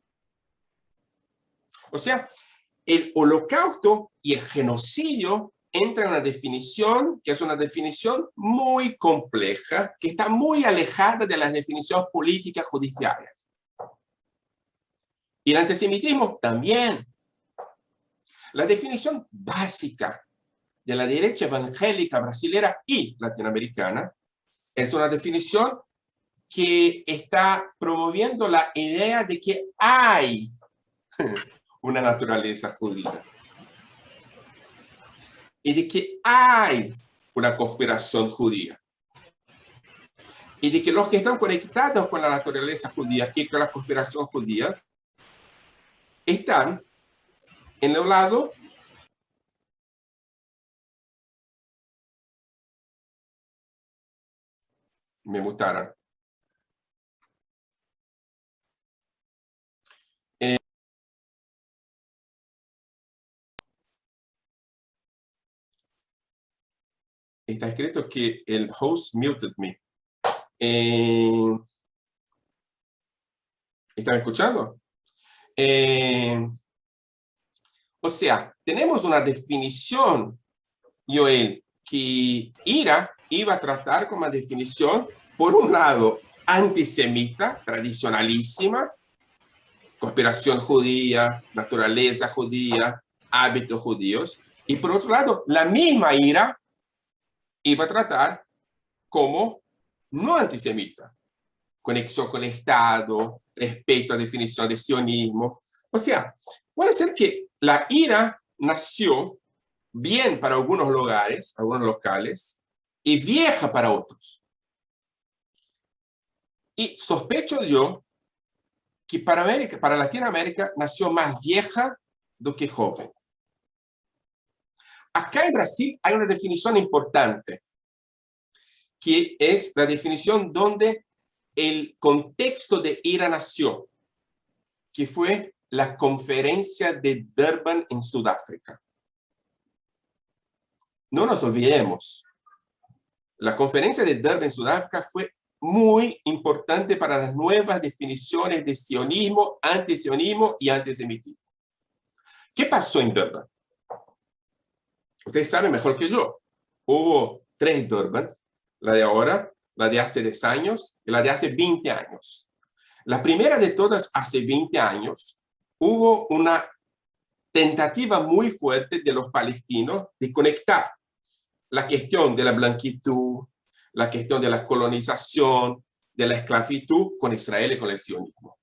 O sea, el holocausto y el genocidio entran en una definición que es una definición muy compleja, que está muy alejada de las definiciones políticas judiciales. Y el antisemitismo también. La definición básica de la derecha evangélica brasilera y latinoamericana es una definición que está promoviendo la idea de que hay una naturaleza judía. y de que hay una conspiración judía. Y de que los que están conectados con la naturaleza judía y con la conspiración judía están en el lado me mutaron. Está escrito que el host muted me. ¿Están escuchando? O sea, tenemos una definición, Joel, que Ira iba a tratar como definición, por un lado, antisemita, tradicionalísima, conspiración judía, naturaleza judía, hábitos judíos, y por otro lado, la misma Ira iba a tratar como no antisemita, conexión con el Estado, respeto a definición de sionismo. O sea, puede ser que la Ira nació bien para algunos lugares, algunos locales, y vieja para otros. Y sospecho yo que para Latinoamérica nació más vieja do que joven. Acá en Brasil hay una definición importante, que es la definición donde el contexto de Ira nació, que fue la conferencia de Durban en Sudáfrica. No nos olvidemos, la conferencia de Durban en Sudáfrica fue muy importante para las nuevas definiciones de sionismo, antisionismo y antisemitismo. ¿Qué pasó en Durban? Ustedes saben mejor que yo. Hubo 3 Durbans, la de ahora, la de hace 10 años y la de hace 20 años. La primera de todas, hace 20 años, hubo una tentativa muy fuerte de los palestinos de conectar la cuestión de la blanquitud, la cuestión de la colonización, de la esclavitud con Israel y con el sionismo.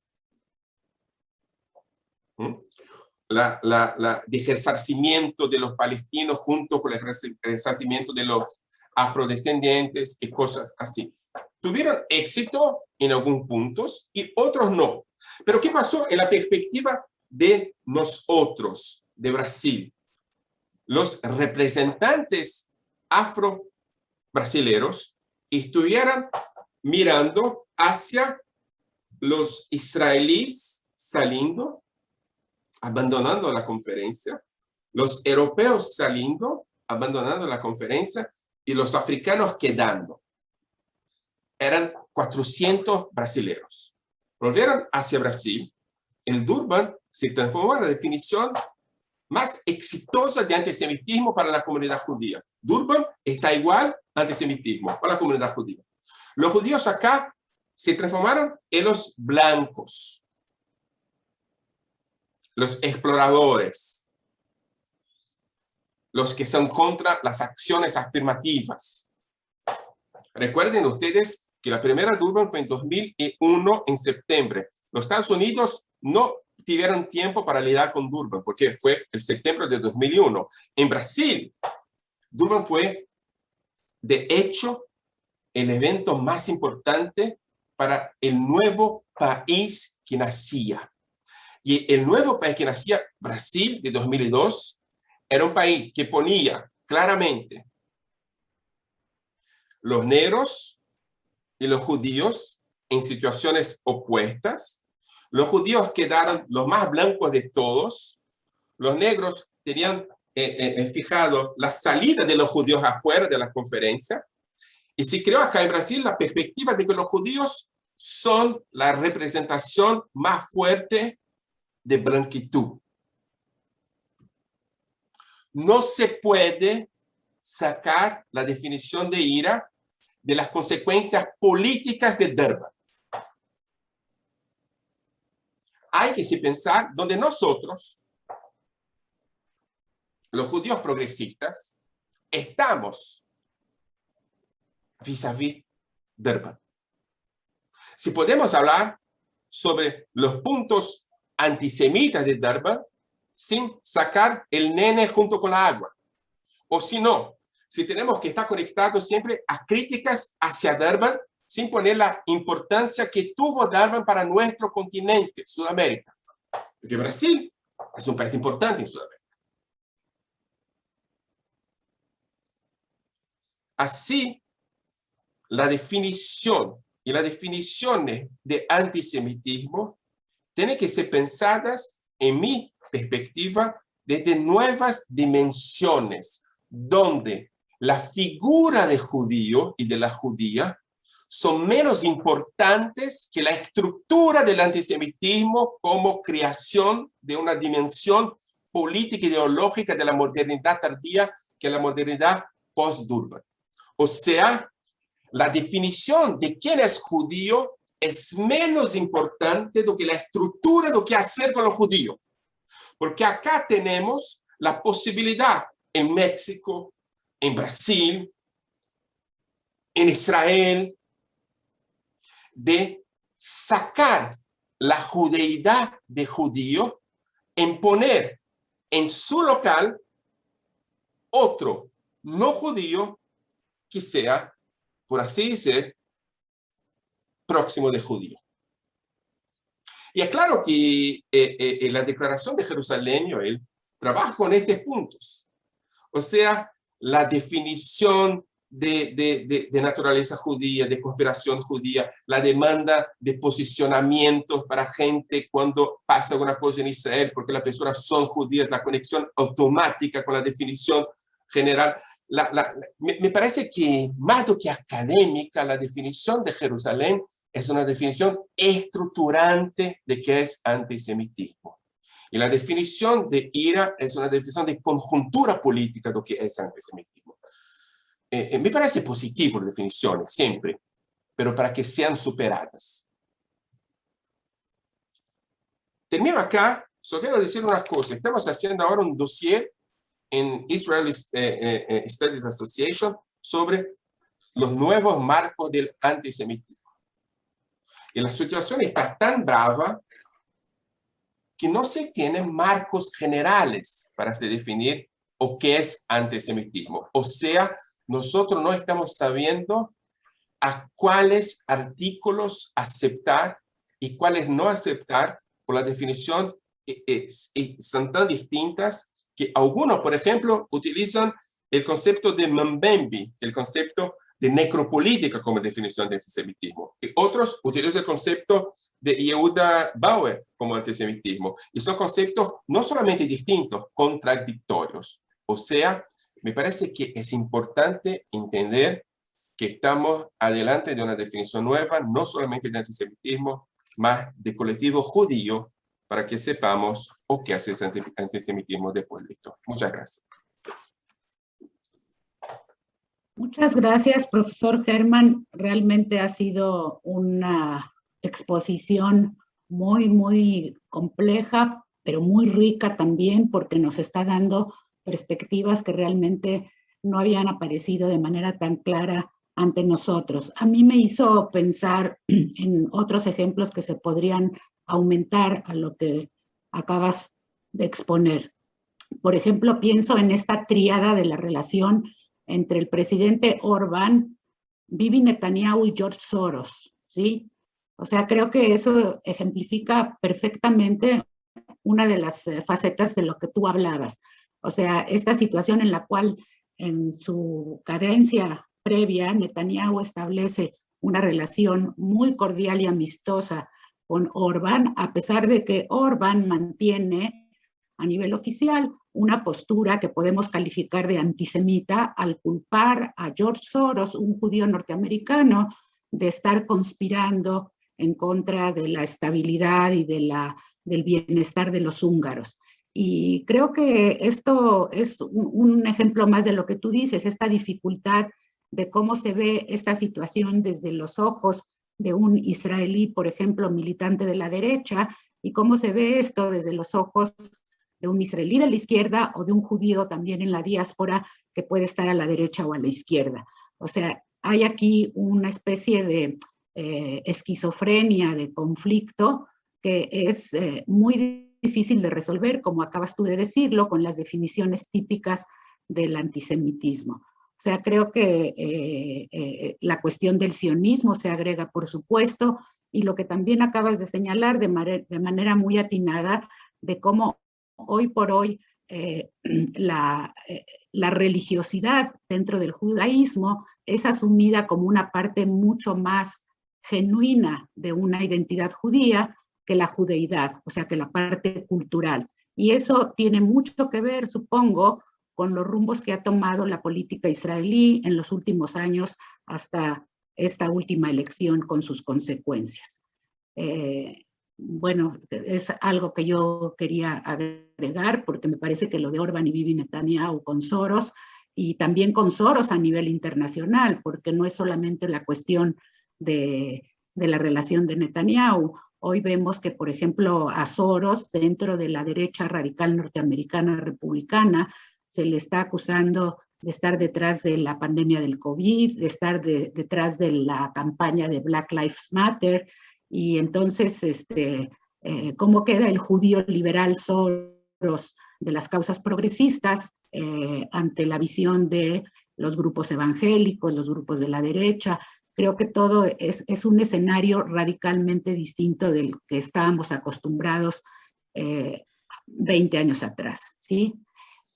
El resarcimiento de los palestinos junto con el resarcimiento de los afrodescendientes y cosas así. Tuvieron éxito en algunos puntos y otros no. Pero ¿qué pasó en la perspectiva de nosotros, de Brasil? Los representantes afro-brasileros estuvieran mirando hacia los israelíes saliendo, abandonando la conferencia, los europeos saliendo, abandonando la conferencia, y los africanos quedando. Eran 400 brasileños. Volvieron hacia Brasil. El Durban se transformó en la definición más exitosa de antisemitismo para la comunidad judía. Durban está igual a antisemitismo para la comunidad judía. Los judíos acá se transformaron en los blancos, los exploradores, los que son contra las acciones afirmativas. Recuerden ustedes que la primera Durban fue en 2001, en septiembre. Los Estados Unidos no tuvieron tiempo para lidiar con Durban, porque fue el septiembre de 2001. En Brasil, Durban fue, de hecho, el evento más importante para el nuevo país que nacía. Y el nuevo país que nacía, Brasil, de 2002, era un país que ponía claramente los negros y los judíos en situaciones opuestas. Los judíos quedaron los más blancos de todos. Los negros tenían fijado la salida de los judíos afuera de la conferencia. Y se creó acá en Brasil la perspectiva de que los judíos son la representación más fuerte de blanquitud. No se puede sacar la definición de Ira de las consecuencias políticas de Durban. Hay que pensar donde nosotros, los judíos progresistas, estamos vis-à-vis Durban. Si podemos hablar sobre los puntos antisemitas de Durban sin sacar el nene junto con la agua. O si no, si tenemos que estar conectados siempre a críticas hacia Durban, sin poner la importancia que tuvo Durban para nuestro continente, Sudamérica. Porque Brasil es un país importante en Sudamérica. Así, la definición y las definiciones de antisemitismo tienen que ser pensadas, en mi perspectiva, desde nuevas dimensiones, donde la figura del judío y de la judía son menos importantes que la estructura del antisemitismo como creación de una dimensión política e ideológica de la modernidad tardía, que es la modernidad post-Durban. O sea, la definición de quién es judío es menos importante do que la estructura de lo que hacer con los judíos. Porque acá tenemos la posibilidad en México, en Brasil, en Israel, de sacar la judeidad de judío, en poner en su local otro no judío que sea, por así decir, próximo de judío. Y es claro que la Declaración de Jerusalén, Joel, trabaja con estos puntos. O sea, la definición de naturaleza judía, de conspiración judía, la demanda de posicionamientos para gente cuando pasa alguna cosa en Israel, porque las personas son judías, la conexión automática con la definición general. Me parece que más do que académica, la definición de Jerusalén es una definición estructurante de qué es antisemitismo. Y la definición de IRA es una definición de conjuntura política de lo que es antisemitismo. Me parece positivo las definiciones, siempre, pero para que sean superadas. Termino acá, solo quiero decir una cosa. Estamos haciendo ahora un dossier en Israel Studies Association sobre los nuevos marcos del antisemitismo. Y la situación está tan brava que no se tienen marcos generales para se definir o qué es antisemitismo. O sea, nosotros no estamos sabiendo a cuáles artículos aceptar y cuáles no aceptar por la definición. Son tan distintas que algunos, por ejemplo, utilizan el concepto de Mbembe, el concepto de necropolítica como definición de antisemitismo. Y otros utilizan el concepto de Yehuda Bauer como antisemitismo. Y son conceptos no solamente distintos, contradictorios. O sea, me parece que es importante entender que estamos adelante de una definición nueva, no solamente de antisemitismo, más de colectivo judío, para que sepamos o qué hace ese antisemitismo después de esto. Muchas gracias. Muchas gracias, profesor Germán. Realmente ha sido una exposición muy, muy compleja, pero muy rica también, porque nos está dando perspectivas que realmente no habían aparecido de manera tan clara ante nosotros. A mí me hizo pensar en otros ejemplos que se podrían aumentar a lo que acabas de exponer. Por ejemplo, pienso en esta tríada de la relación entre el presidente Orbán, Bibi Netanyahu y George Soros, ¿sí? O sea, creo que eso ejemplifica perfectamente una de las facetas de lo que tú hablabas. O sea, esta situación en la cual en su cadencia previa, Netanyahu establece una relación muy cordial y amistosa con Orbán, a pesar de que Orbán mantiene a nivel oficial una postura que podemos calificar de antisemita al culpar a George Soros, un judío norteamericano, de estar conspirando en contra de la estabilidad y del bienestar de los húngaros. Y creo que esto es un ejemplo más de lo que tú dices, esta dificultad de cómo se ve esta situación desde los ojos de un israelí, por ejemplo, militante de la derecha, y cómo se ve esto desde los ojos de un israelí de la izquierda o de un judío también en la diáspora que puede estar a la derecha o a la izquierda. O sea, hay aquí una especie de esquizofrenia, de conflicto, que es muy difícil de resolver, como acabas tú de decirlo, con las definiciones típicas del antisemitismo. O sea, creo que la cuestión del sionismo se agrega, por supuesto, y lo que también acabas de señalar de manera muy atinada, de cómo hoy por hoy la religiosidad dentro del judaísmo es asumida como una parte mucho más genuina de una identidad judía que la judeidad, o sea, que la parte cultural. Y eso tiene mucho que ver, supongo, con los rumbos que ha tomado la política israelí en los últimos años hasta esta última elección con sus consecuencias. Bueno, es algo que yo quería agregar porque me parece que lo de Orbán y Bibi Netanyahu con Soros y también con Soros a nivel internacional, porque no es solamente la cuestión de la relación de Netanyahu. Hoy vemos que, por ejemplo, a Soros, dentro de la derecha radical norteamericana republicana, se le está acusando de estar detrás de la pandemia del COVID, de estar detrás de la campaña de Black Lives Matter, y entonces, ¿cómo queda el judío liberal Soros de las causas progresistas ante la visión de los grupos evangélicos, los grupos de la derecha? Creo que todo es un escenario radicalmente distinto del que estábamos acostumbrados 20 años atrás, ¿sí?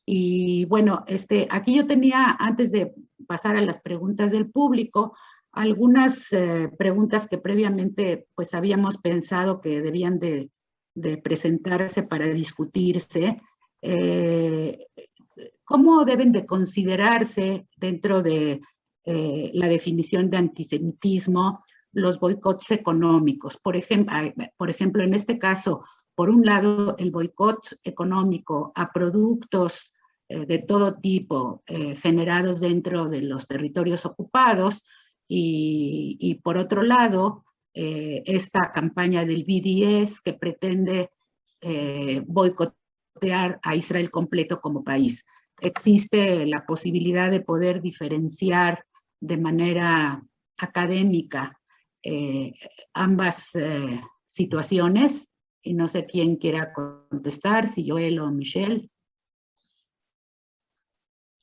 Y bueno, aquí yo tenía, antes de pasar a las preguntas del público, algunas preguntas que previamente pues habíamos pensado que debían de presentarse para discutirse. ¿Cómo deben de considerarse dentro de la definición de antisemitismo los boicots económicos? Por ejemplo, en este caso, por un lado, el boicot económico a productos de todo tipo generados dentro de los territorios ocupados y por otro lado, esta campaña del BDS que pretende boicotear a Israel completo como país. Existe la posibilidad de poder diferenciar de manera académica ambas situaciones, y no sé quién quiera contestar, si Joel o Michelle.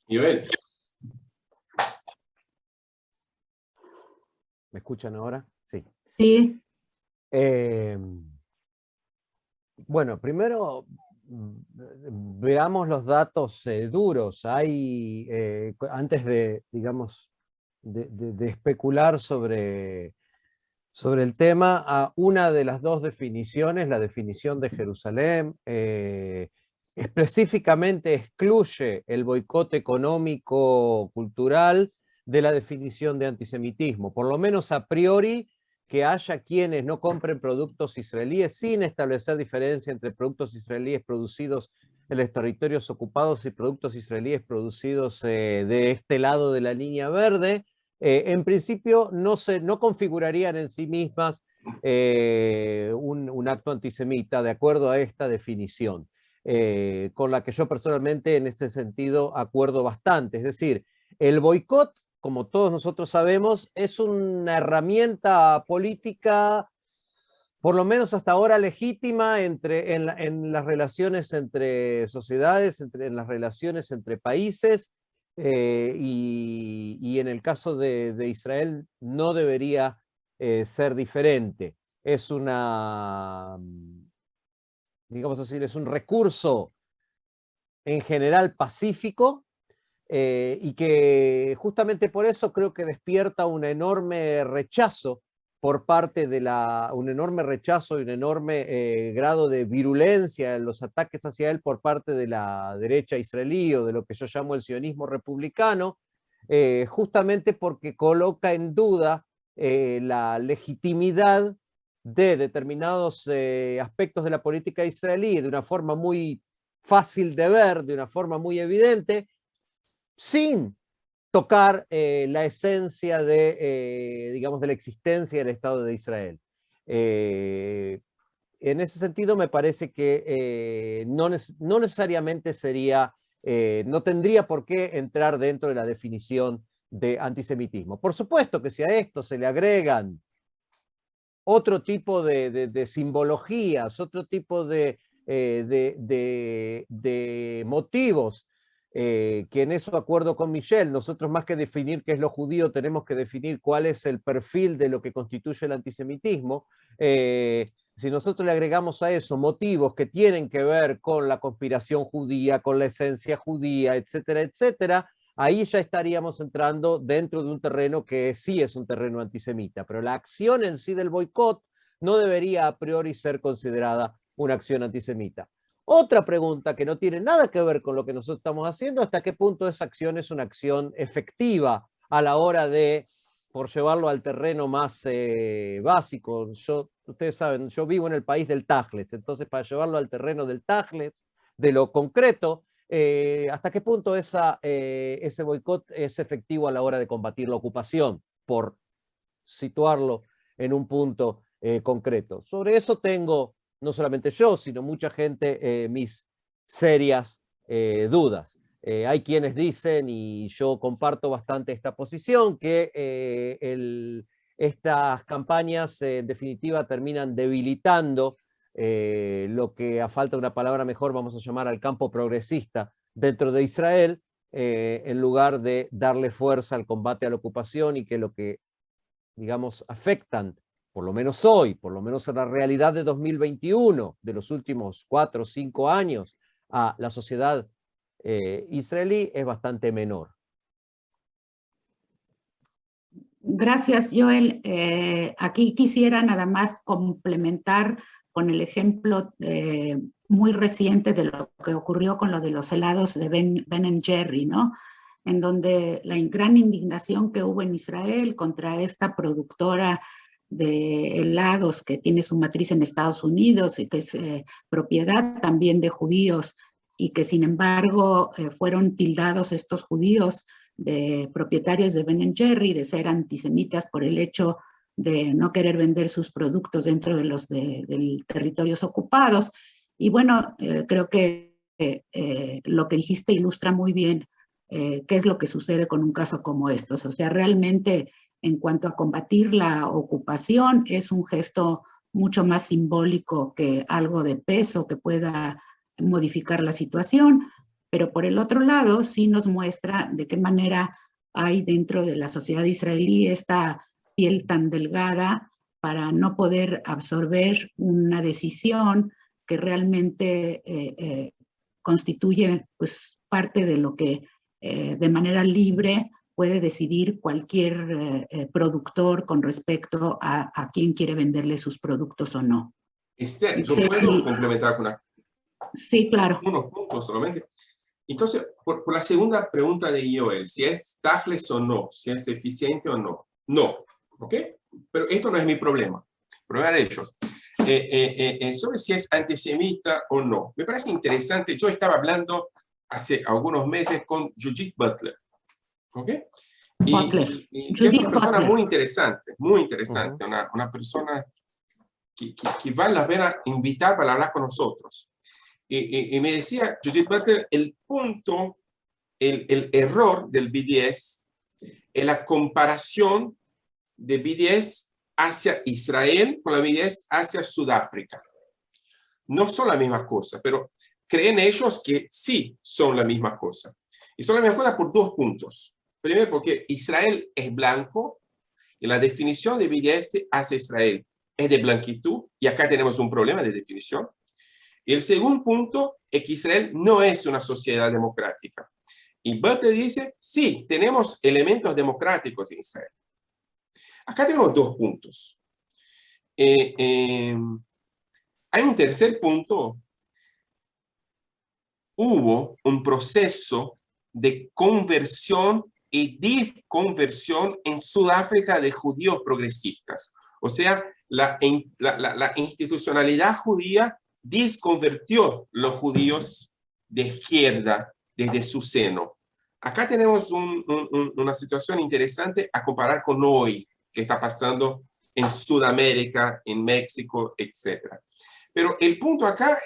Joel. ¿Me escuchan ahora? Sí. Sí. Bueno, primero veamos los datos duros. Hay, antes de, digamos, de especular sobre el tema, a una de las dos definiciones, la definición de Jerusalén, específicamente excluye el boicot económico-cultural de la definición de antisemitismo, por lo menos a priori, que haya quienes no compren productos israelíes sin establecer diferencia entre productos israelíes producidos en los territorios ocupados y productos israelíes producidos de este lado de la línea verde. En principio no configurarían en sí mismas un acto antisemita de acuerdo a esta definición, con la que yo personalmente en este sentido acuerdo bastante. Es decir, el boicot, como todos nosotros sabemos, es una herramienta política, por lo menos hasta ahora legítima, en las relaciones entre sociedades, en las relaciones entre países, y en el caso de Israel no debería ser diferente. Es digamos así, es un recurso en general pacífico, y que justamente por eso creo que despierta un enorme rechazo por parte un enorme rechazo y un enorme grado de virulencia en los ataques hacia él por parte de la derecha israelí o de lo que yo llamo el sionismo republicano, justamente porque coloca en duda la legitimidad de determinados aspectos de la política israelí de una forma muy fácil de ver, de una forma muy evidente, sin tocar la esencia digamos, de la existencia del Estado de Israel. En ese sentido, me parece que no necesariamente no tendría por qué entrar dentro de la definición de antisemitismo. Por supuesto que si a esto se le agregan otro tipo de simbologías, otro tipo de motivos que en eso acuerdo con Michelle, nosotros más que definir qué es lo judío, tenemos que definir cuál es el perfil de lo que constituye el antisemitismo. Si nosotros le agregamos a eso motivos que tienen que ver con la conspiración judía, con la esencia judía, etcétera, etcétera, ahí ya estaríamos entrando dentro de un terreno que sí es un terreno antisemita, pero la acción en sí del boicot no debería a priori ser considerada una acción antisemita. Otra pregunta que no tiene nada que ver con lo que nosotros estamos haciendo, hasta qué punto esa acción es una acción efectiva a la hora de, por llevarlo al terreno más básico. Ustedes saben, yo vivo en el país del Tajles, entonces para llevarlo al terreno del Tajles, de lo concreto, hasta qué punto ese boicot es efectivo a la hora de combatir la ocupación, por situarlo en un punto concreto. Sobre eso tengo, no solamente yo, sino mucha gente, mis serias dudas. Hay quienes dicen, y yo comparto bastante esta posición, que estas campañas en definitiva terminan debilitando lo que, a falta de una palabra mejor, vamos a llamar al campo progresista dentro de Israel, en lugar de darle fuerza al combate a la ocupación y que lo que, digamos, afectan, por lo menos hoy, por lo menos en la realidad de 2021, de los últimos 4 o 5 años, a la sociedad israelí es bastante menor. Gracias, Joel. Aquí quisiera nada más complementar con el ejemplo muy reciente de lo que ocurrió con lo de los helados de Ben & Jerry, ¿no? En donde la gran indignación que hubo en Israel contra esta productora de helados que tiene su matriz en Estados Unidos y que es propiedad también de judíos, y que sin embargo fueron tildados estos judíos de propietarios de Ben & Jerry de ser antisemitas por el hecho de no querer vender sus productos dentro de los territorios ocupados. Y bueno, creo que lo que dijiste ilustra muy bien qué es lo que sucede con un caso como estos. O sea, realmente en cuanto a combatir la ocupación es un gesto mucho más simbólico que algo de peso que pueda modificar la situación, pero por el otro lado sí nos muestra de qué manera hay dentro de la sociedad israelí esta piel tan delgada para no poder absorber una decisión que realmente constituye pues parte de lo que de manera libre puede decidir cualquier productor con respecto a quién quiere venderle sus productos o no. Esther, yo puedo complementar con Sí, claro. unos puntos solamente. Entonces, por la segunda pregunta de Joel, si es Tajles o no, si es eficiente o no. No, ¿ok? Pero esto no es mi problema. El problema de ellos. Sobre si es antisemita o no. Me parece interesante. Yo estaba hablando hace algunos meses con Judith Butler. ¿Ok? Y que es una persona muy interesante, una persona que vale la pena invitar para hablar con nosotros. Y me decía Judith Butler, el punto, el error del BDS es la comparación de BDS hacia Israel con la BDS hacia Sudáfrica. No son la misma cosa, pero creen ellos que sí son la misma cosa. Y son la misma cosa por 2 puntos. Primero, porque Israel es blanco y la definición de BDS hacia Israel es de blanquitud, y acá tenemos un problema de definición. Y el segundo punto es que Israel no es una sociedad democrática. Y Butler dice, sí, tenemos elementos democráticos en Israel. Acá tenemos 2 puntos. Hay un tercer punto. Hubo un proceso de conversión y desconversión en Sudáfrica de judíos progresistas. O sea, la institucionalidad judía desconvirtió los judíos de izquierda desde su seno. Acá tenemos una situación interesante a comparar con hoy, que está pasando en Sudamérica, en México, etc. Pero el punto acá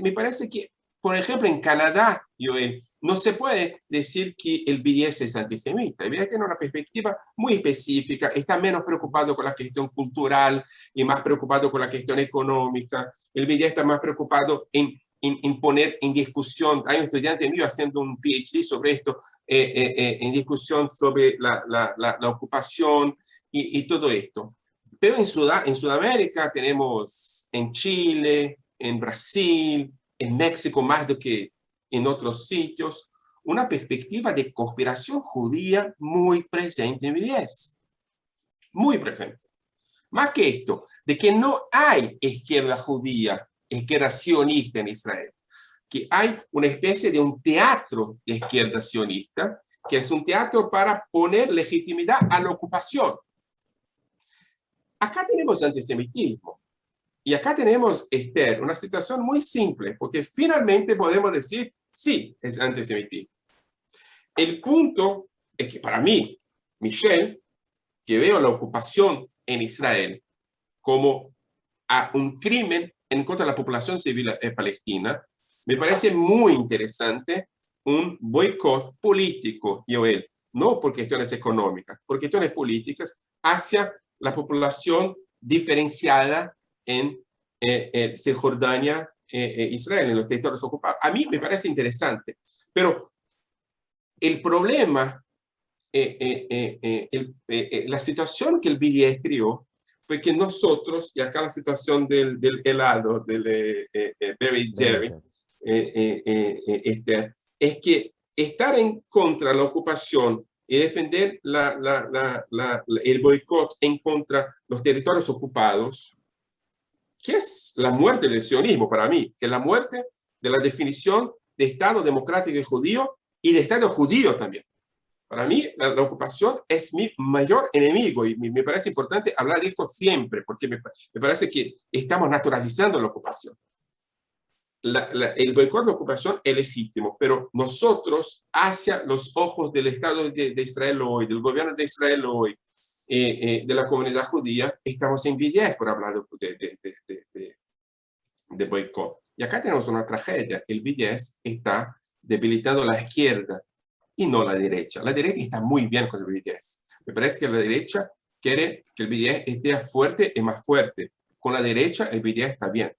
me parece que, por ejemplo, en Canadá, Joel, no se puede decir que el BDS es antisemita. El BDS tiene una perspectiva muy específica, está menos preocupado con la cuestión cultural y más preocupado con la cuestión económica. El BDS está más preocupado en en poner en discusión, hay un estudiante mío haciendo un PhD sobre esto, en discusión sobre la ocupación y todo esto. Pero en Sudamérica tenemos en Chile, en Brasil, en México más do que en otros sitios, una perspectiva de conspiración judía muy presente en BDS. Muy presente. Más que esto, de que no hay izquierda judía, izquierda sionista en Israel, que hay una especie de un teatro de izquierda sionista, que es un teatro para poner legitimidad a la ocupación. Acá tenemos antisemitismo. Y acá tenemos, Esther, una situación muy simple, porque finalmente podemos decir, sí, es antisemitismo. El punto es que para mí, Michel, que veo la ocupación en Israel como a un crimen en contra de la población civil palestina, me parece muy interesante un boicot político, Joel, no por cuestiones económicas, por cuestiones políticas hacia la población diferenciada en Cisjordania, Israel, en los territorios ocupados. A mí me parece interesante, pero el problema, la situación que el BDS creó fue que nosotros, y acá la situación del helado, del Berry Jerry, es que estar en contra de la ocupación y defender el boicot en contra de los territorios ocupados, que es la muerte del sionismo para mí, que es la muerte de la definición de Estado democrático y judío y de Estado judío también. Para mí, la ocupación es mi mayor enemigo y me parece importante hablar de esto siempre, porque me parece que estamos naturalizando la ocupación. El boicot de la ocupación es legítimo, pero nosotros, hacia los ojos del Estado de Israel hoy, del gobierno de Israel hoy, de la comunidad judía, estamos en BDS por hablar de boicot. Y acá tenemos una tragedia. El BDS está debilitando la izquierda y no la derecha. La derecha está muy bien con el BDS. Me parece que la derecha quiere que el BDS esté fuerte y más fuerte. Con la derecha, el BDS está bien.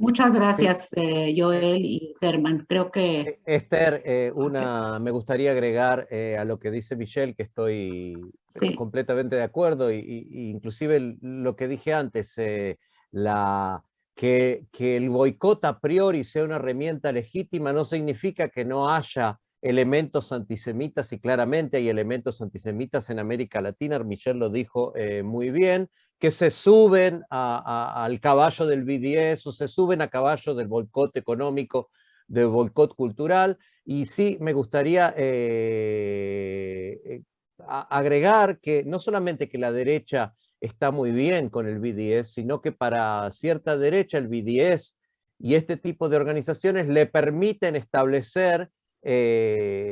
Muchas gracias, Joel y Germán. Creo que... Esther, me gustaría agregar a lo que dice Michel, que estoy completamente de acuerdo, y inclusive lo que dije antes, que el boicot a priori sea una herramienta legítima no significa que no haya elementos antisemitas, y claramente hay elementos antisemitas en América Latina. Michel lo dijo muy bien, que se suben al caballo del BDS o se suben a caballo del boicot económico, del boicot cultural. Y sí, me gustaría agregar que no solamente que la derecha está muy bien con el BDS, sino que para cierta derecha el BDS y este tipo de organizaciones le permiten establecer,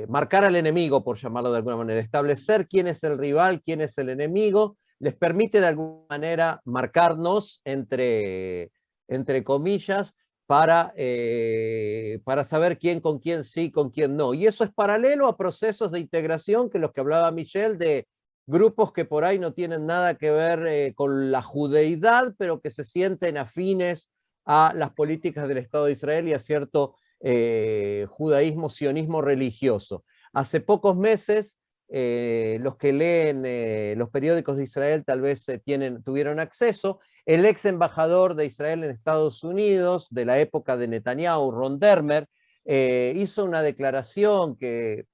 marcar al enemigo, por llamarlo de alguna manera, establecer quién es el rival, quién es el enemigo, les permite de alguna manera marcarnos entre comillas para saber quién con quién sí, con quién no. Y eso es paralelo a procesos de integración que los que hablaba Michel, de grupos que por ahí no tienen nada que ver con la judeidad, pero que se sienten afines a las políticas del Estado de Israel y a cierto judaísmo, sionismo religioso. Hace pocos meses, los que leen los periódicos de Israel tal vez tuvieron acceso. El ex embajador de Israel en Estados Unidos, de la época de Netanyahu, Ron Dermer, hizo una declaración que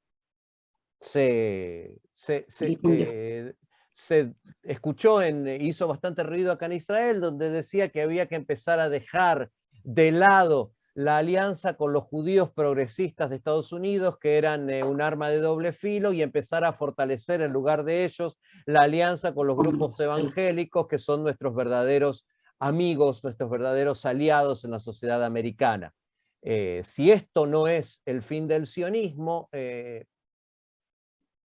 se escuchó, hizo bastante ruido acá en Israel, donde decía que había que empezar a dejar de lado la alianza con los judíos progresistas de Estados Unidos, que eran un arma de doble filo, y empezar a fortalecer en lugar de ellos la alianza con los grupos evangélicos, que son nuestros verdaderos amigos, nuestros verdaderos aliados en la sociedad americana. Si esto no es el fin del sionismo, es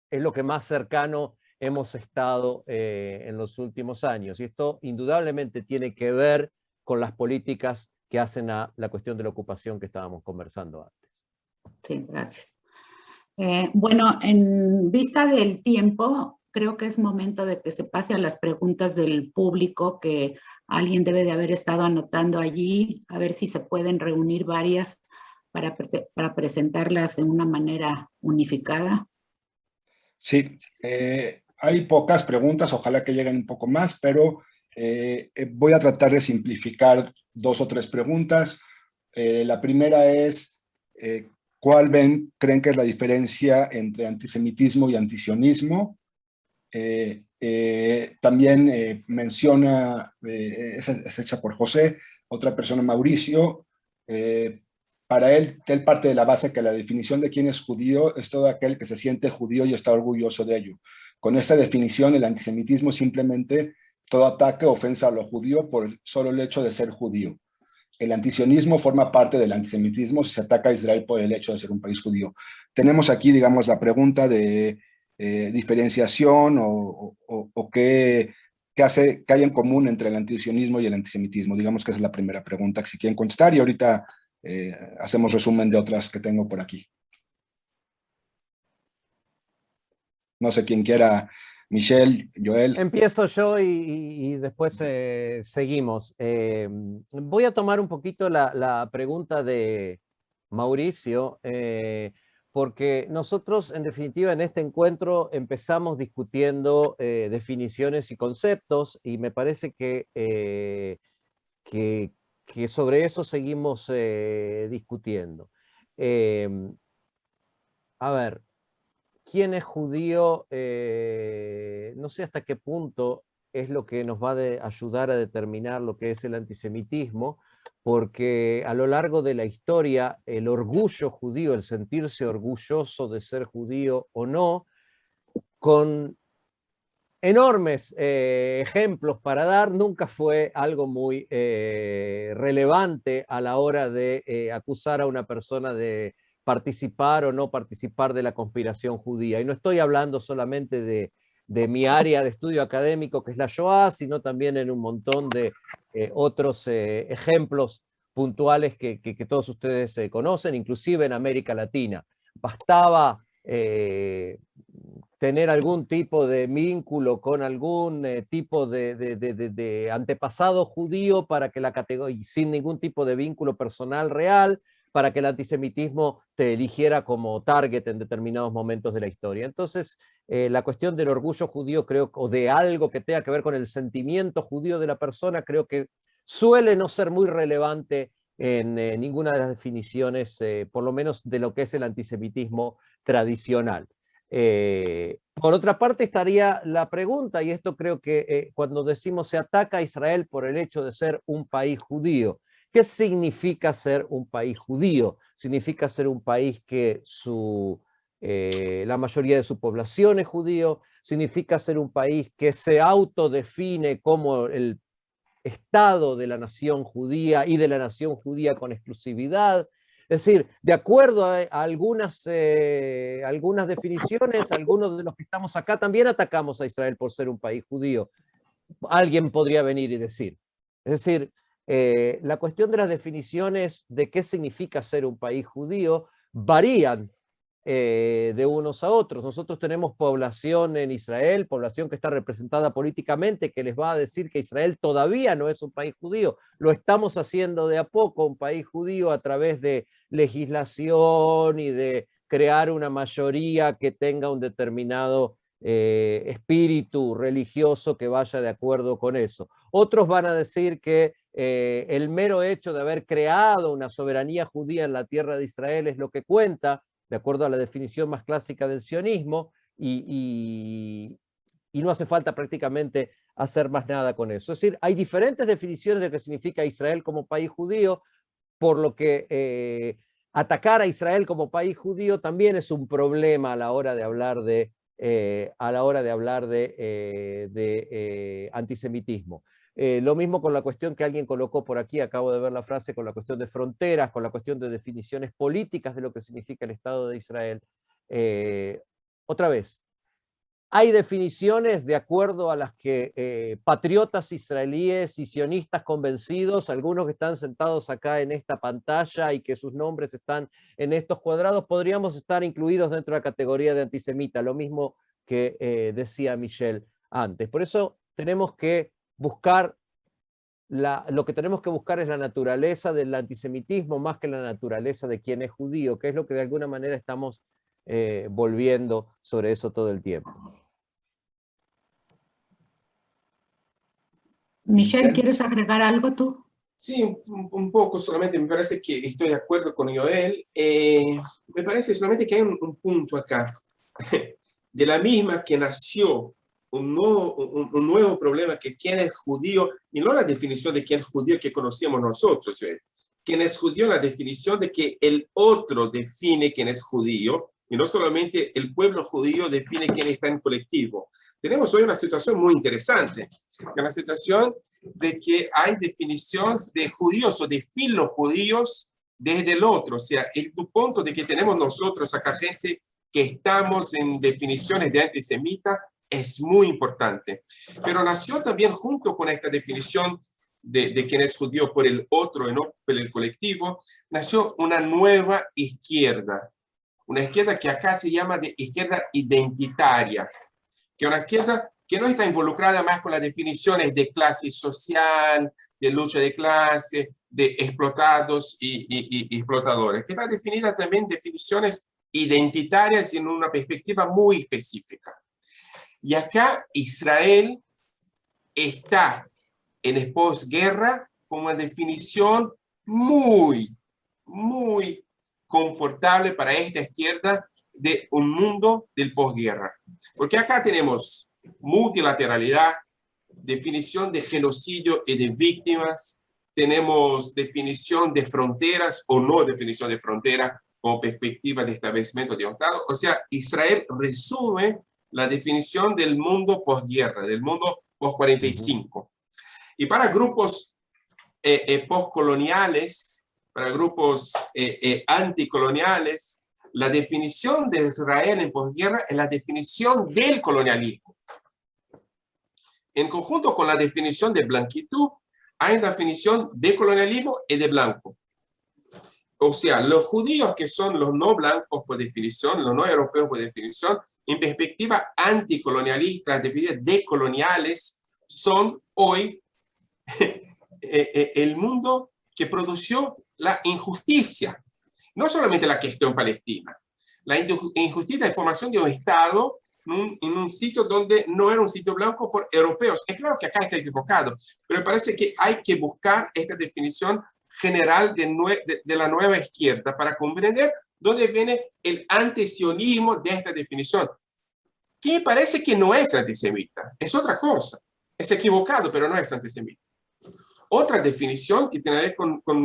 lo que más cercano hemos estado en los últimos años. Y esto indudablemente tiene que ver con las políticas que hacen a la cuestión de la ocupación que estábamos conversando antes. Sí, gracias. Bueno, en vista del tiempo, creo que es momento de que se pase a las preguntas del público, que alguien debe de haber estado anotando allí, a ver si se pueden reunir varias para presentarlas de una manera unificada. Sí, hay pocas preguntas, ojalá que lleguen un poco más, pero voy a tratar de simplificar 2 o 3 preguntas. La primera es, ¿cuál creen que es la diferencia entre antisemitismo y antisionismo? También menciona, es hecha por José, otra persona, Mauricio. Para él parte de la base que la definición de quién es judío es todo aquel que se siente judío y está orgulloso de ello. Con esta definición, el antisemitismo es simplemente todo ataque o ofensa a lo judío por solo el hecho de ser judío. El antisionismo forma parte del antisemitismo si se ataca a Israel por el hecho de ser un país judío. Tenemos aquí, digamos, la pregunta de diferenciación o qué hay en común entre el antisionismo y el antisemitismo. Digamos que esa es la primera pregunta que si quieren contestar, y ahorita hacemos resumen de otras que tengo por aquí. No sé quién quiera, Michelle, Joel. Empiezo yo y después seguimos. Voy a tomar un poquito la pregunta de Mauricio, porque nosotros, en definitiva, en este encuentro empezamos discutiendo definiciones y conceptos, y me parece que sobre eso seguimos discutiendo. A ver, ¿quién es judío? No sé hasta qué punto es lo que nos va a ayudar a determinar lo que es el antisemitismo, porque a lo largo de la historia el orgullo judío, el sentirse orgulloso de ser judío o no, con enormes ejemplos para dar, nunca fue algo muy relevante a la hora de acusar a una persona de participar o no participar de la conspiración judía. Y no estoy hablando solamente de mi área de estudio académico, que es la Shoah, sino también en un montón de otros ejemplos puntuales que todos ustedes conocen, inclusive en América Latina. Bastaba tener algún tipo de vínculo con algún tipo de antepasado judío para que la categoría, sin ningún tipo de vínculo personal real, para que el antisemitismo te eligiera como target en determinados momentos de la historia. Entonces, la cuestión del orgullo judío, creo, o de algo que tenga que ver con el sentimiento judío de la persona, creo que suele no ser muy relevante en ninguna de las definiciones, por lo menos de lo que es el antisemitismo tradicional. Por otra parte estaría la pregunta, y esto creo que cuando decimos se ataca a Israel por el hecho de ser un país judío, ¿qué significa ser un país judío? Significa ser un país que la mayoría de su población es judío, significa ser un país que se autodefine como el Estado de la nación judía y de la nación judía con exclusividad. Es decir, de acuerdo a algunas definiciones, algunos de los que estamos acá también atacamos a Israel por ser un país judío. Alguien podría venir y decir. Es decir, la cuestión de las definiciones de qué significa ser un país judío varían de unos a otros. Nosotros tenemos población en Israel, población que está representada políticamente, que les va a decir que Israel todavía no es un país judío. Lo estamos haciendo de a poco un país judío a través de legislación y de crear una mayoría que tenga un determinado espíritu religioso que vaya de acuerdo con eso. Otros van a decir que el mero hecho de haber creado una soberanía judía en la tierra de Israel es lo que cuenta, de acuerdo a la definición más clásica del sionismo, y no hace falta prácticamente hacer más nada con eso. Es decir, hay diferentes definiciones de qué significa Israel como país judío, por lo que atacar a Israel como país judío también es un problema a la hora de hablar de antisemitismo. Lo mismo con la cuestión que alguien colocó por aquí, acabo de ver la frase, con la cuestión de fronteras, con la cuestión de definiciones políticas de lo que significa el Estado de Israel. Otra vez, hay definiciones de acuerdo a las que patriotas israelíes y sionistas convencidos, algunos que están sentados acá en esta pantalla y que sus nombres están en estos cuadrados, podríamos estar incluidos dentro de la categoría de antisemita. Lo mismo que decía Michel antes. Por eso tenemos que buscar, lo que tenemos que buscar es la naturaleza del antisemitismo más que la naturaleza de quién es judío, que es lo que de alguna manera estamos volviendo sobre eso todo el tiempo. Michel, ¿quieres agregar algo tú? Sí, un poco solamente, me parece que estoy de acuerdo con Joel. Me parece solamente que hay un punto acá. De la misma que nació un nuevo problema, que quién es judío, y no la definición de quién es judío que conocíamos nosotros. Quién es judío, la definición de que el otro define quién es judío, y no solamente el pueblo judío define quién está en colectivo. Tenemos hoy una situación muy interesante, una situación de que hay definiciones de judíos o de filojudíos desde el otro. O sea, el punto de que tenemos nosotros acá gente que estamos en definiciones de antisemita es muy importante. Pero nació también junto con esta definición de quién es judío por el otro y no por el colectivo, nació una nueva izquierda. Una izquierda que acá se llama de izquierda identitaria, que es una izquierda que no está involucrada más con las definiciones de clase social, de lucha de clase, de explotados y explotadores, que está definida también definiciones identitarias en una perspectiva muy específica. Y acá Israel está en posguerra con una definición muy confortable para esta izquierda de un mundo del posguerra. Porque acá tenemos multilateralidad, definición de genocidio y de víctimas, tenemos definición de fronteras o no definición de fronteras como perspectiva de establecimiento de un Estado. O sea, Israel resume la definición del mundo posguerra, del mundo post-45. Y para grupos postcoloniales, para grupos anticoloniales, la definición de Israel en posguerra es la definición del colonialismo. En conjunto con la definición de blanquitud, hay una definición de colonialismo y de blanco. O sea, los judíos que son los no blancos por definición, los no europeos por definición, en perspectiva anticolonialista, definidas decoloniales, son hoy el mundo que produjo la injusticia. No solamente la cuestión palestina, la injusticia de formación de un Estado en un sitio donde no era un sitio blanco por europeos. Es claro que acá está equivocado, pero me parece que hay que buscar esta definición general de la nueva izquierda para comprender dónde viene el antisionismo de esta definición, que me parece que no es antisemita, es otra cosa, es equivocado, pero no es antisemita. Otra definición que tiene que ver con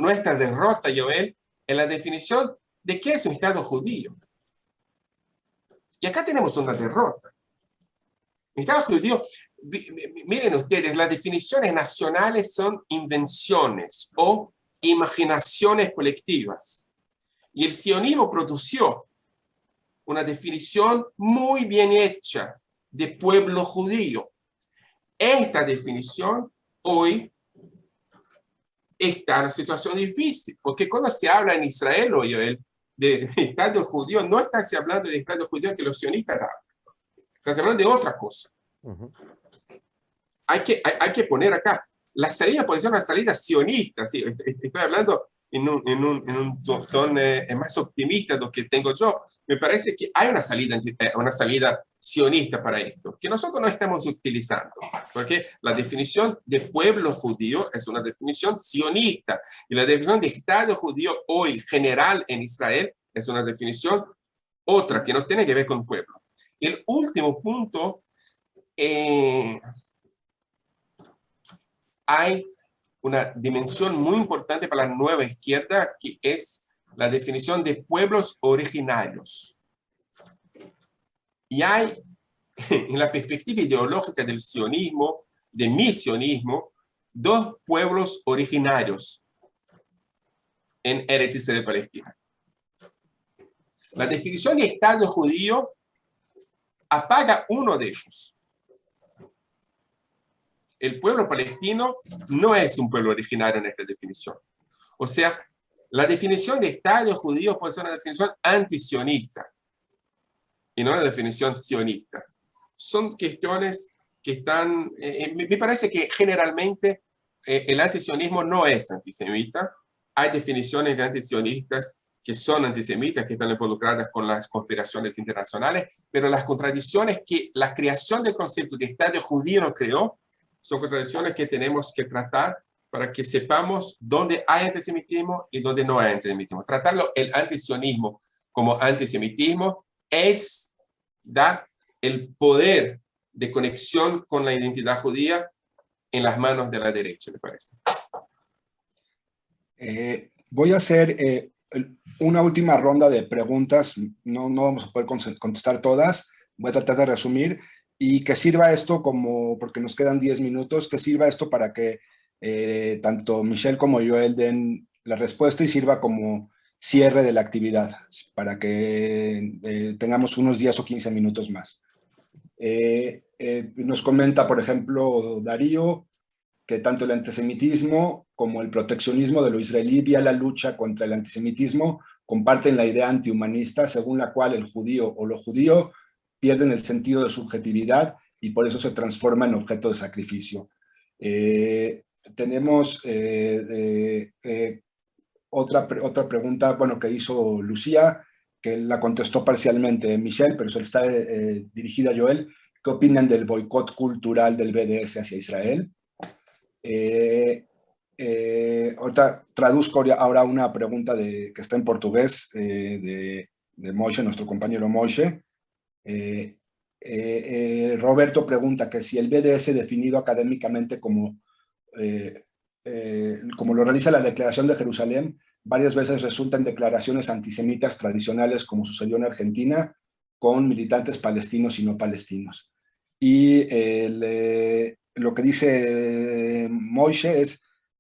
nuestra derrota, Joel, es la definición de qué es un Estado judío. Y acá tenemos una derrota. El Estado judío, miren ustedes, las definiciones nacionales son invenciones o imaginaciones colectivas. Y el sionismo produjo una definición muy bien hecha de pueblo judío. Esta definición hoy está en una situación difícil, porque cuando se habla en Israel hoy de Estado judío, no está se hablando de Estado judío que los sionistas hablan. Estamos hablando de otra cosa. Hay que poner acá, la salida puede ser una salida sionista, ¿sí? Estoy hablando en un tono más optimista de lo que tengo yo. Me parece que hay una salida sionista para esto, que nosotros no estamos utilizando, porque la definición de pueblo judío es una definición sionista, y la definición de Estado judío hoy general en Israel es una definición otra, que no tiene que ver con pueblo. El último punto, hay una dimensión muy importante para la nueva izquierda, que es la definición de pueblos originarios. Y hay, en la perspectiva ideológica del sionismo, de mi sionismo, dos pueblos originarios en Eretz Israel de Palestina. La definición de Estado judío apaga uno de ellos. El pueblo palestino no es un pueblo originario en esta definición. O sea, la definición de Estado judío puede ser una definición antisionista. y no la definición sionista. Son cuestiones que están, me parece que generalmente el antisionismo no es antisemita. Hay definiciones de antisionistas que son antisemitas, que están involucradas con las conspiraciones internacionales, pero las contradicciones que la creación del concepto de Estado judío no creó, son contradicciones que tenemos que tratar para que sepamos dónde hay antisemitismo y dónde no hay antisemitismo. Tratarlo el antisionismo como antisemitismo es dar el poder de conexión con la identidad judía en las manos de la derecha, me parece. Voy a hacer una última ronda de preguntas. No vamos a poder contestar todas. Voy a tratar de resumir y que sirva esto como, porque nos quedan 10 minutos, que sirva esto para que tanto Michelle como Joel den la respuesta y sirva como cierre de la actividad, para que tengamos unos 10 o 15 minutos más. Nos comenta, por ejemplo, Darío, que tanto el antisemitismo como el proteccionismo de lo israelí vía la lucha contra el antisemitismo comparten la idea antihumanista según la cual el judío o lo judío pierden el sentido de subjetividad y por eso se transforma en objeto de sacrificio. Tenemos otra pregunta, bueno, que hizo Lucía, que la contestó parcialmente Michelle, pero se le está dirigida a Joel. ¿Qué opinan del boicot cultural del BDS hacia Israel? Ahorita traduzco ahora una pregunta que está en portugués de Moshe, nuestro compañero Moshe. Roberto pregunta que si el BDS definido académicamente como lo realiza la Declaración de Jerusalén, varias veces resultan declaraciones antisemitas tradicionales, como sucedió en Argentina, con militantes palestinos y no palestinos. Y lo que dice Moshe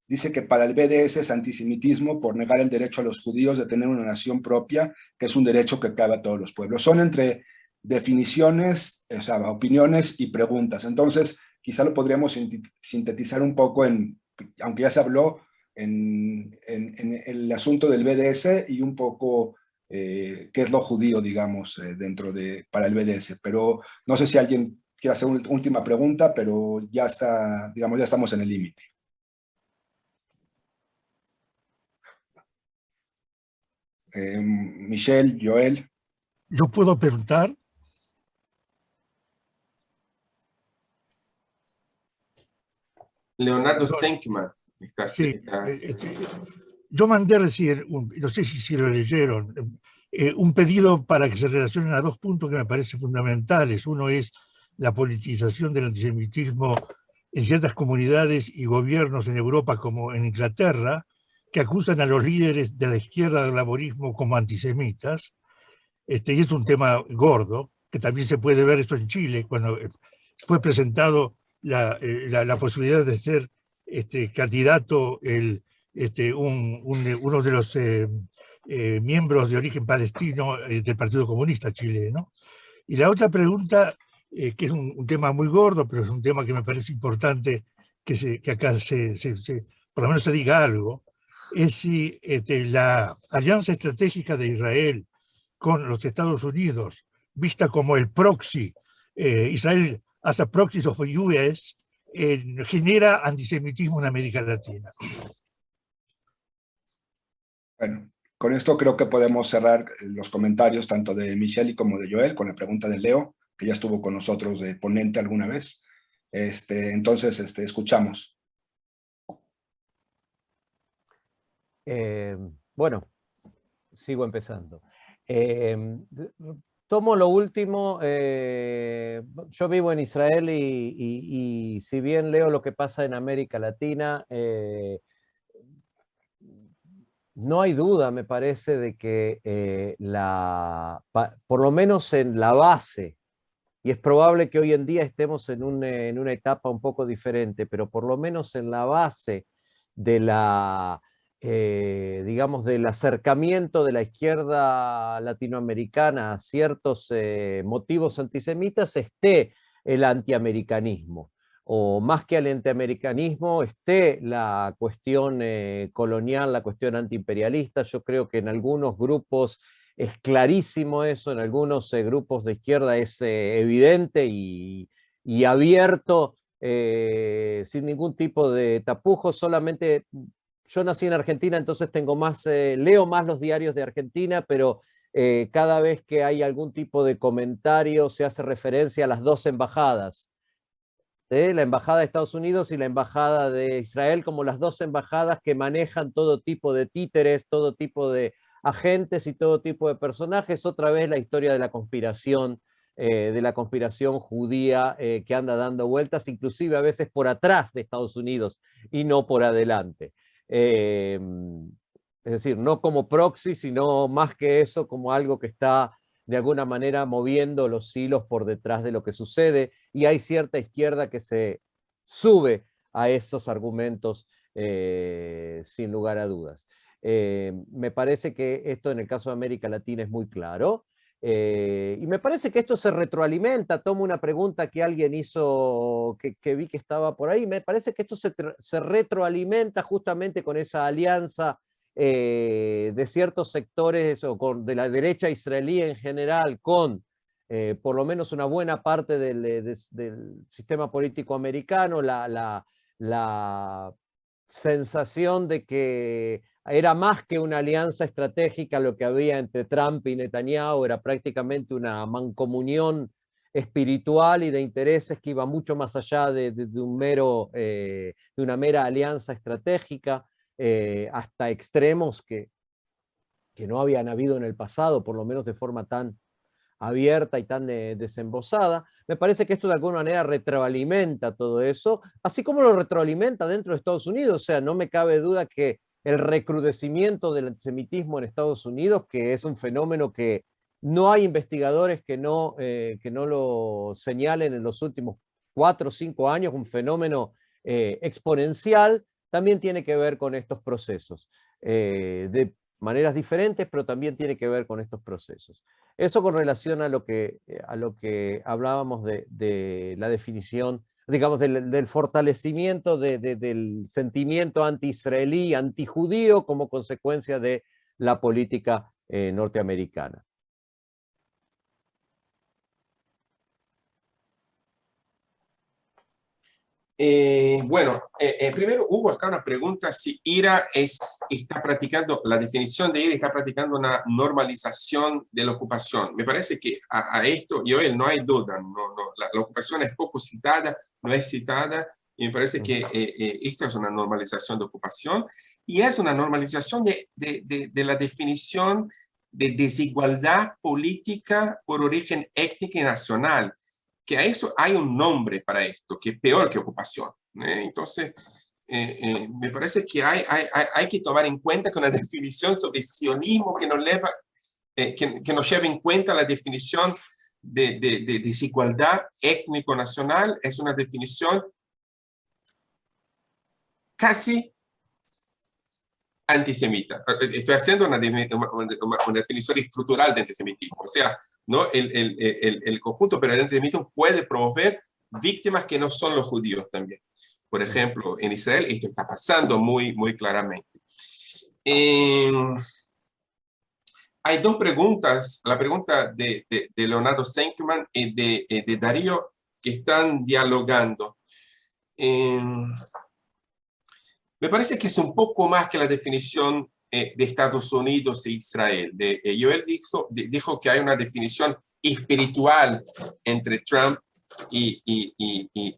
dice que para el BDS es antisemitismo por negar el derecho a los judíos de tener una nación propia, que es un derecho que cabe a todos los pueblos. Son entre definiciones, o sea, opiniones y preguntas. Entonces, quizá lo podríamos sintetizar un poco aunque ya se habló, en el asunto del BDS y un poco qué es lo judío, digamos, para el BDS. Pero no sé si alguien quiere hacer una última pregunta, pero ya digamos, ya estamos en el límite. Michelle, Joel. ¿Yo puedo preguntar? Leonardo Senkman. Sí, yo mandé recién, no sé si lo leyeron, un pedido para que se relacionen a dos puntos que me parecen fundamentales. Uno es la politización del antisemitismo en ciertas comunidades y gobiernos en Europa, como en Inglaterra, que acusan a los líderes de la izquierda del laborismo como antisemitas. Y es un tema gordo, que también se puede ver esto en Chile, cuando fue presentado la posibilidad de ser candidato uno de los miembros de origen palestino del Partido Comunista chileno. Y la otra pregunta, que es un tema muy gordo, pero es un tema que me parece importante que acá por lo menos se diga algo, es si la alianza estratégica de Israel con los Estados Unidos, vista como el proxy, Israel as a proxy of the US, genera antisemitismo en América Latina. Bueno, con esto creo que podemos cerrar los comentarios tanto de Michelle como de Joel con la pregunta de Leo, que ya estuvo con nosotros de ponente alguna vez. Entonces, escuchamos. Bueno, sigo empezando. Tomo lo último. Yo vivo en Israel y si bien leo lo que pasa en América Latina, no hay duda, me parece, de que por lo menos en la base, y es probable que hoy en día estemos en una etapa un poco diferente, pero por lo menos en la base de digamos, del acercamiento de la izquierda latinoamericana a ciertos motivos antisemitas, esté el antiamericanismo, o más que el antiamericanismo, esté la cuestión colonial, la cuestión antiimperialista. Yo creo que en algunos grupos es clarísimo eso, en algunos grupos de izquierda es evidente y abierto, sin ningún tipo de tapujos. Solamente yo nací en Argentina, entonces tengo más, leo más los diarios de Argentina, pero cada vez que hay algún tipo de comentario se hace referencia a las dos embajadas, la embajada de Estados Unidos y la embajada de Israel, como las dos embajadas que manejan todo tipo de títeres, todo tipo de agentes y todo tipo de personajes. Otra vez la historia de la conspiración judía que anda dando vueltas, inclusive a veces por atrás de Estados Unidos y no por adelante. Es decir, no como proxy, sino más que eso, como algo que está de alguna manera moviendo los hilos por detrás de lo que sucede, y hay cierta izquierda que se sube a esos argumentos sin lugar a dudas. Me parece que esto en el caso de América Latina es muy claro, y me parece que esto se retroalimenta. Tomo una pregunta que alguien hizo, que vi que estaba por ahí, me parece que esto se retroalimenta justamente con esa alianza de ciertos sectores o de la derecha israelí en general con por lo menos una buena parte del sistema político americano, la sensación de que era más que una alianza estratégica lo que había entre Trump y Netanyahu, era prácticamente una mancomunión espiritual y de intereses que iba mucho más allá de una mera alianza estratégica, hasta extremos que no habían habido en el pasado, por lo menos de forma tan abierta y tan desembosada. Me parece que esto de alguna manera retroalimenta todo eso, así como lo retroalimenta dentro de Estados Unidos. O sea, no me cabe duda que el recrudecimiento del antisemitismo en Estados Unidos, que es un fenómeno que no hay investigadores que no lo señalen en los últimos 4 o 5 años, un fenómeno exponencial, también tiene que ver con estos procesos, de maneras diferentes, pero también tiene que ver con estos procesos. Eso con relación a lo que hablábamos de la definición, digamos, del fortalecimiento del sentimiento anti-israelí, anti-judío como consecuencia de la política norteamericana. Bueno, primero hubo acá una pregunta si IRA está practicando, la definición de IRA está practicando una normalización de la ocupación. Me parece que a esto, Joel, no hay duda, la ocupación es poco citada, no es citada, y me parece que esto es una normalización de ocupación, y es una normalización de la definición de desigualdad política por origen étnico y nacional, que a eso hay un nombre para esto, que es peor que ocupación. Entonces, me parece que hay que tomar en cuenta que una definición sobre sionismo que nos lleva en cuenta la definición de desigualdad étnico-nacional es una definición casi antisemita. Estoy haciendo una definición estructural de antisemitismo. O sea, no el conjunto, pero el antisemitismo puede promover víctimas que no son los judíos también. Por ejemplo, en Israel esto está pasando muy, muy claramente. Hay dos preguntas, la pregunta de Leonardo Senkman y de Darío, que están dialogando. Me parece que es un poco más que la definición de Estados Unidos e Israel. Joel dijo que hay una definición espiritual entre Trump y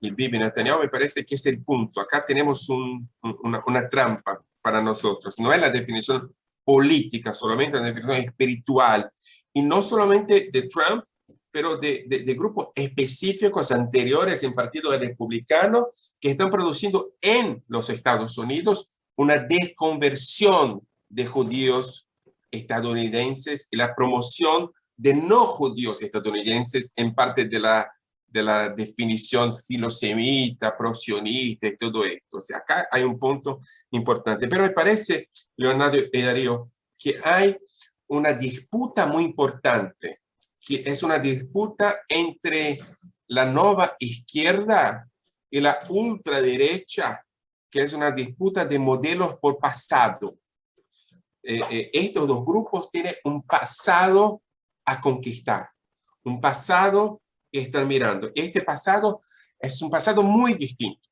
Bibi Netanyahu. Me parece que es el punto. Acá tenemos una trampa para nosotros. No es la definición política, solamente la definición espiritual. Y no solamente de Trump, pero de grupos específicos anteriores en Partido Republicano que están produciendo en los Estados Unidos una desconversión de judíos estadounidenses y la promoción de no judíos estadounidenses en parte de la definición filosemita, prosionista y todo esto. O sea, acá hay un punto importante. Pero me parece, Leonardo y Darío, que hay una disputa muy importante, que es una disputa entre la nueva izquierda y la ultraderecha, que es una disputa de modelos por pasado. estos dos grupos tienen un pasado a conquistar, un pasado que están mirando. Este pasado es un pasado muy distinto.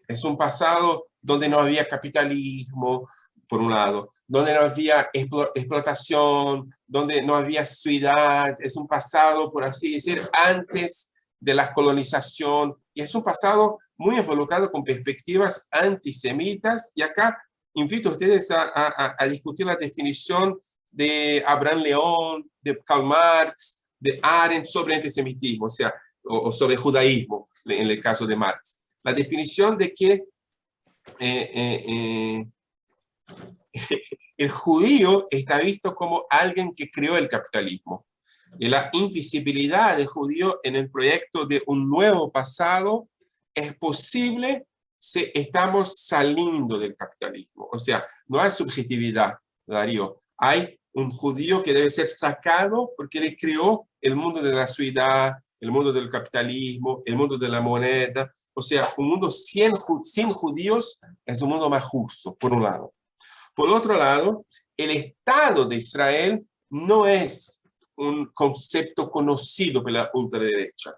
Es un pasado donde no había capitalismo, por un lado, donde no había explotación, donde no había ciudad. Es un pasado, por así decir, antes de la colonización. Y es un pasado muy involucrado con perspectivas antisemitas. Y acá invito a ustedes a discutir la definición de Abraham León, de Karl Marx, de Arendt sobre antisemitismo, o sea, o sobre judaísmo, en el caso de Marx. La definición de que el judío está visto como alguien que creó el capitalismo. Y la invisibilidad del judío en el proyecto de un nuevo pasado es posible si estamos saliendo del capitalismo. O sea, no hay subjetividad, Darío. Hay un judío que debe ser sacado porque él creó el mundo de la ciudad, el mundo del capitalismo, el mundo de la moneda. O sea, un mundo sin judíos es un mundo más justo, por un lado. Por otro lado, el Estado de Israel no es un concepto conocido por la ultraderecha.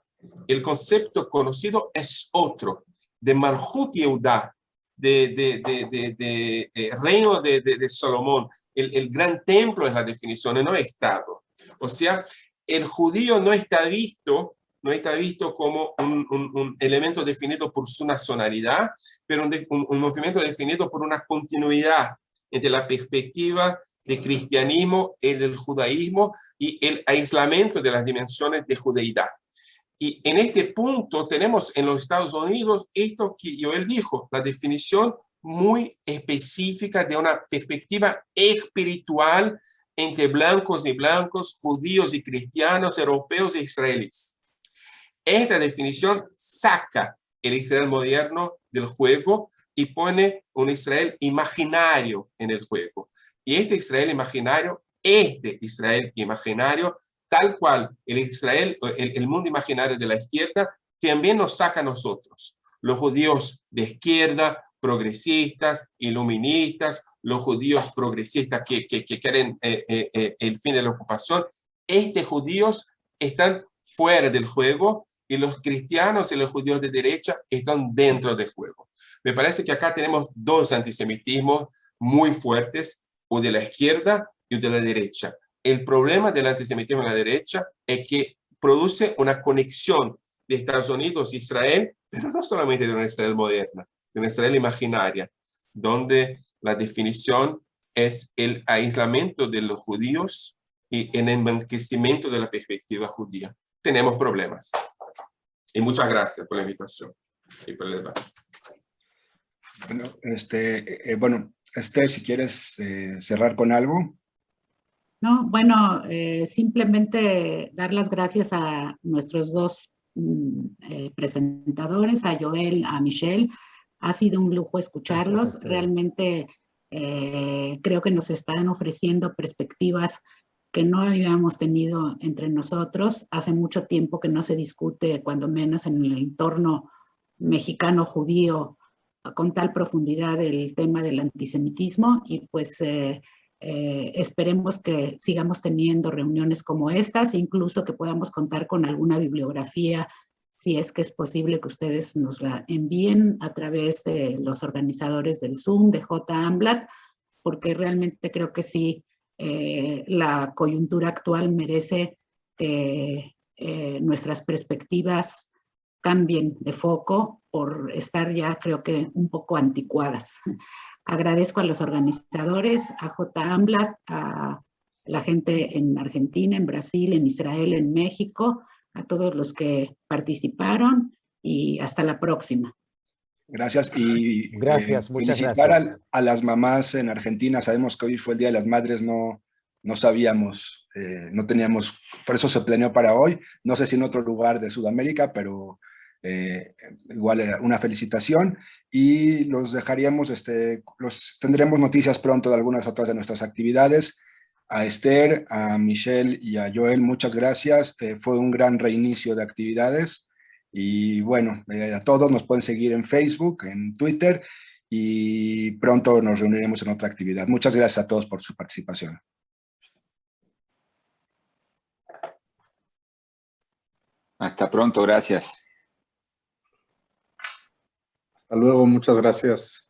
El concepto conocido es otro, de Malhut Yehudá, de reino de Salomón. El gran templo es la definición, no Estado. O sea, el judío no está visto como un elemento definido por su nacionalidad, pero un movimiento definido por una continuidad entre la perspectiva del cristianismo, el del judaísmo y el aislamiento de las dimensiones de judeidad. Y en este punto tenemos en los Estados Unidos esto que Joel dijo, la definición muy específica de una perspectiva espiritual entre blancos y blancos, judíos y cristianos, europeos e israelíes. Esta definición saca el Israel moderno del juego y pone un Israel imaginario en el juego. Y este Israel imaginario, tal cual el mundo imaginario de la izquierda, también nos saca a nosotros, los judíos de izquierda, progresistas, iluministas, los judíos progresistas que quieren el fin de la ocupación. Estos judíos están fuera del juego y los cristianos y los judíos de derecha están dentro del juego. Me parece que acá tenemos dos antisemitismos muy fuertes, o de la izquierda y de la derecha. El problema del antisemitismo en la derecha es que produce una conexión de Estados Unidos e Israel, pero no solamente de una Israel moderna, de una Israel imaginaria, donde la definición es el aislamiento de los judíos y el emblanquecimiento de la perspectiva judía. Tenemos problemas. Y muchas gracias por la invitación y por el debate. Bueno, Esther, si quieres cerrar con algo. No, bueno, simplemente dar las gracias a nuestros dos presentadores, a Joel, a Michelle. Ha sido un lujo escucharlos. Realmente creo que nos están ofreciendo perspectivas que no habíamos tenido entre nosotros. Hace mucho tiempo que no se discute, cuando menos en el entorno mexicano-judío, con tal profundidad el tema del antisemitismo, y pues esperemos que sigamos teniendo reuniones como estas, incluso que podamos contar con alguna bibliografía, si es que es posible que ustedes nos la envíen a través de los organizadores del Zoom, de JAMBLAT, porque realmente creo que sí, la coyuntura actual merece que nuestras perspectivas cambien de foco por estar ya, creo que, un poco anticuadas. Agradezco a los organizadores, a JAMBLAT, a la gente en Argentina, en Brasil, en Israel, en México, a todos los que participaron, y hasta la próxima. Gracias. Y gracias, muchas felicitar gracias. a las mamás en Argentina. Sabemos que hoy fue el Día de las Madres, no sabíamos, no teníamos, por eso se planeó para hoy. No sé si en otro lugar de Sudamérica, pero igual una felicitación, y los dejaríamos, tendremos noticias pronto de algunas otras de nuestras actividades. A Esther, a Michelle y a Joel, muchas gracias. Fue un gran reinicio de actividades. Y bueno, a todos nos pueden seguir en Facebook, en Twitter, y pronto nos reuniremos en otra actividad. Muchas gracias a todos por su participación. Hasta pronto, gracias. Hasta luego, muchas gracias.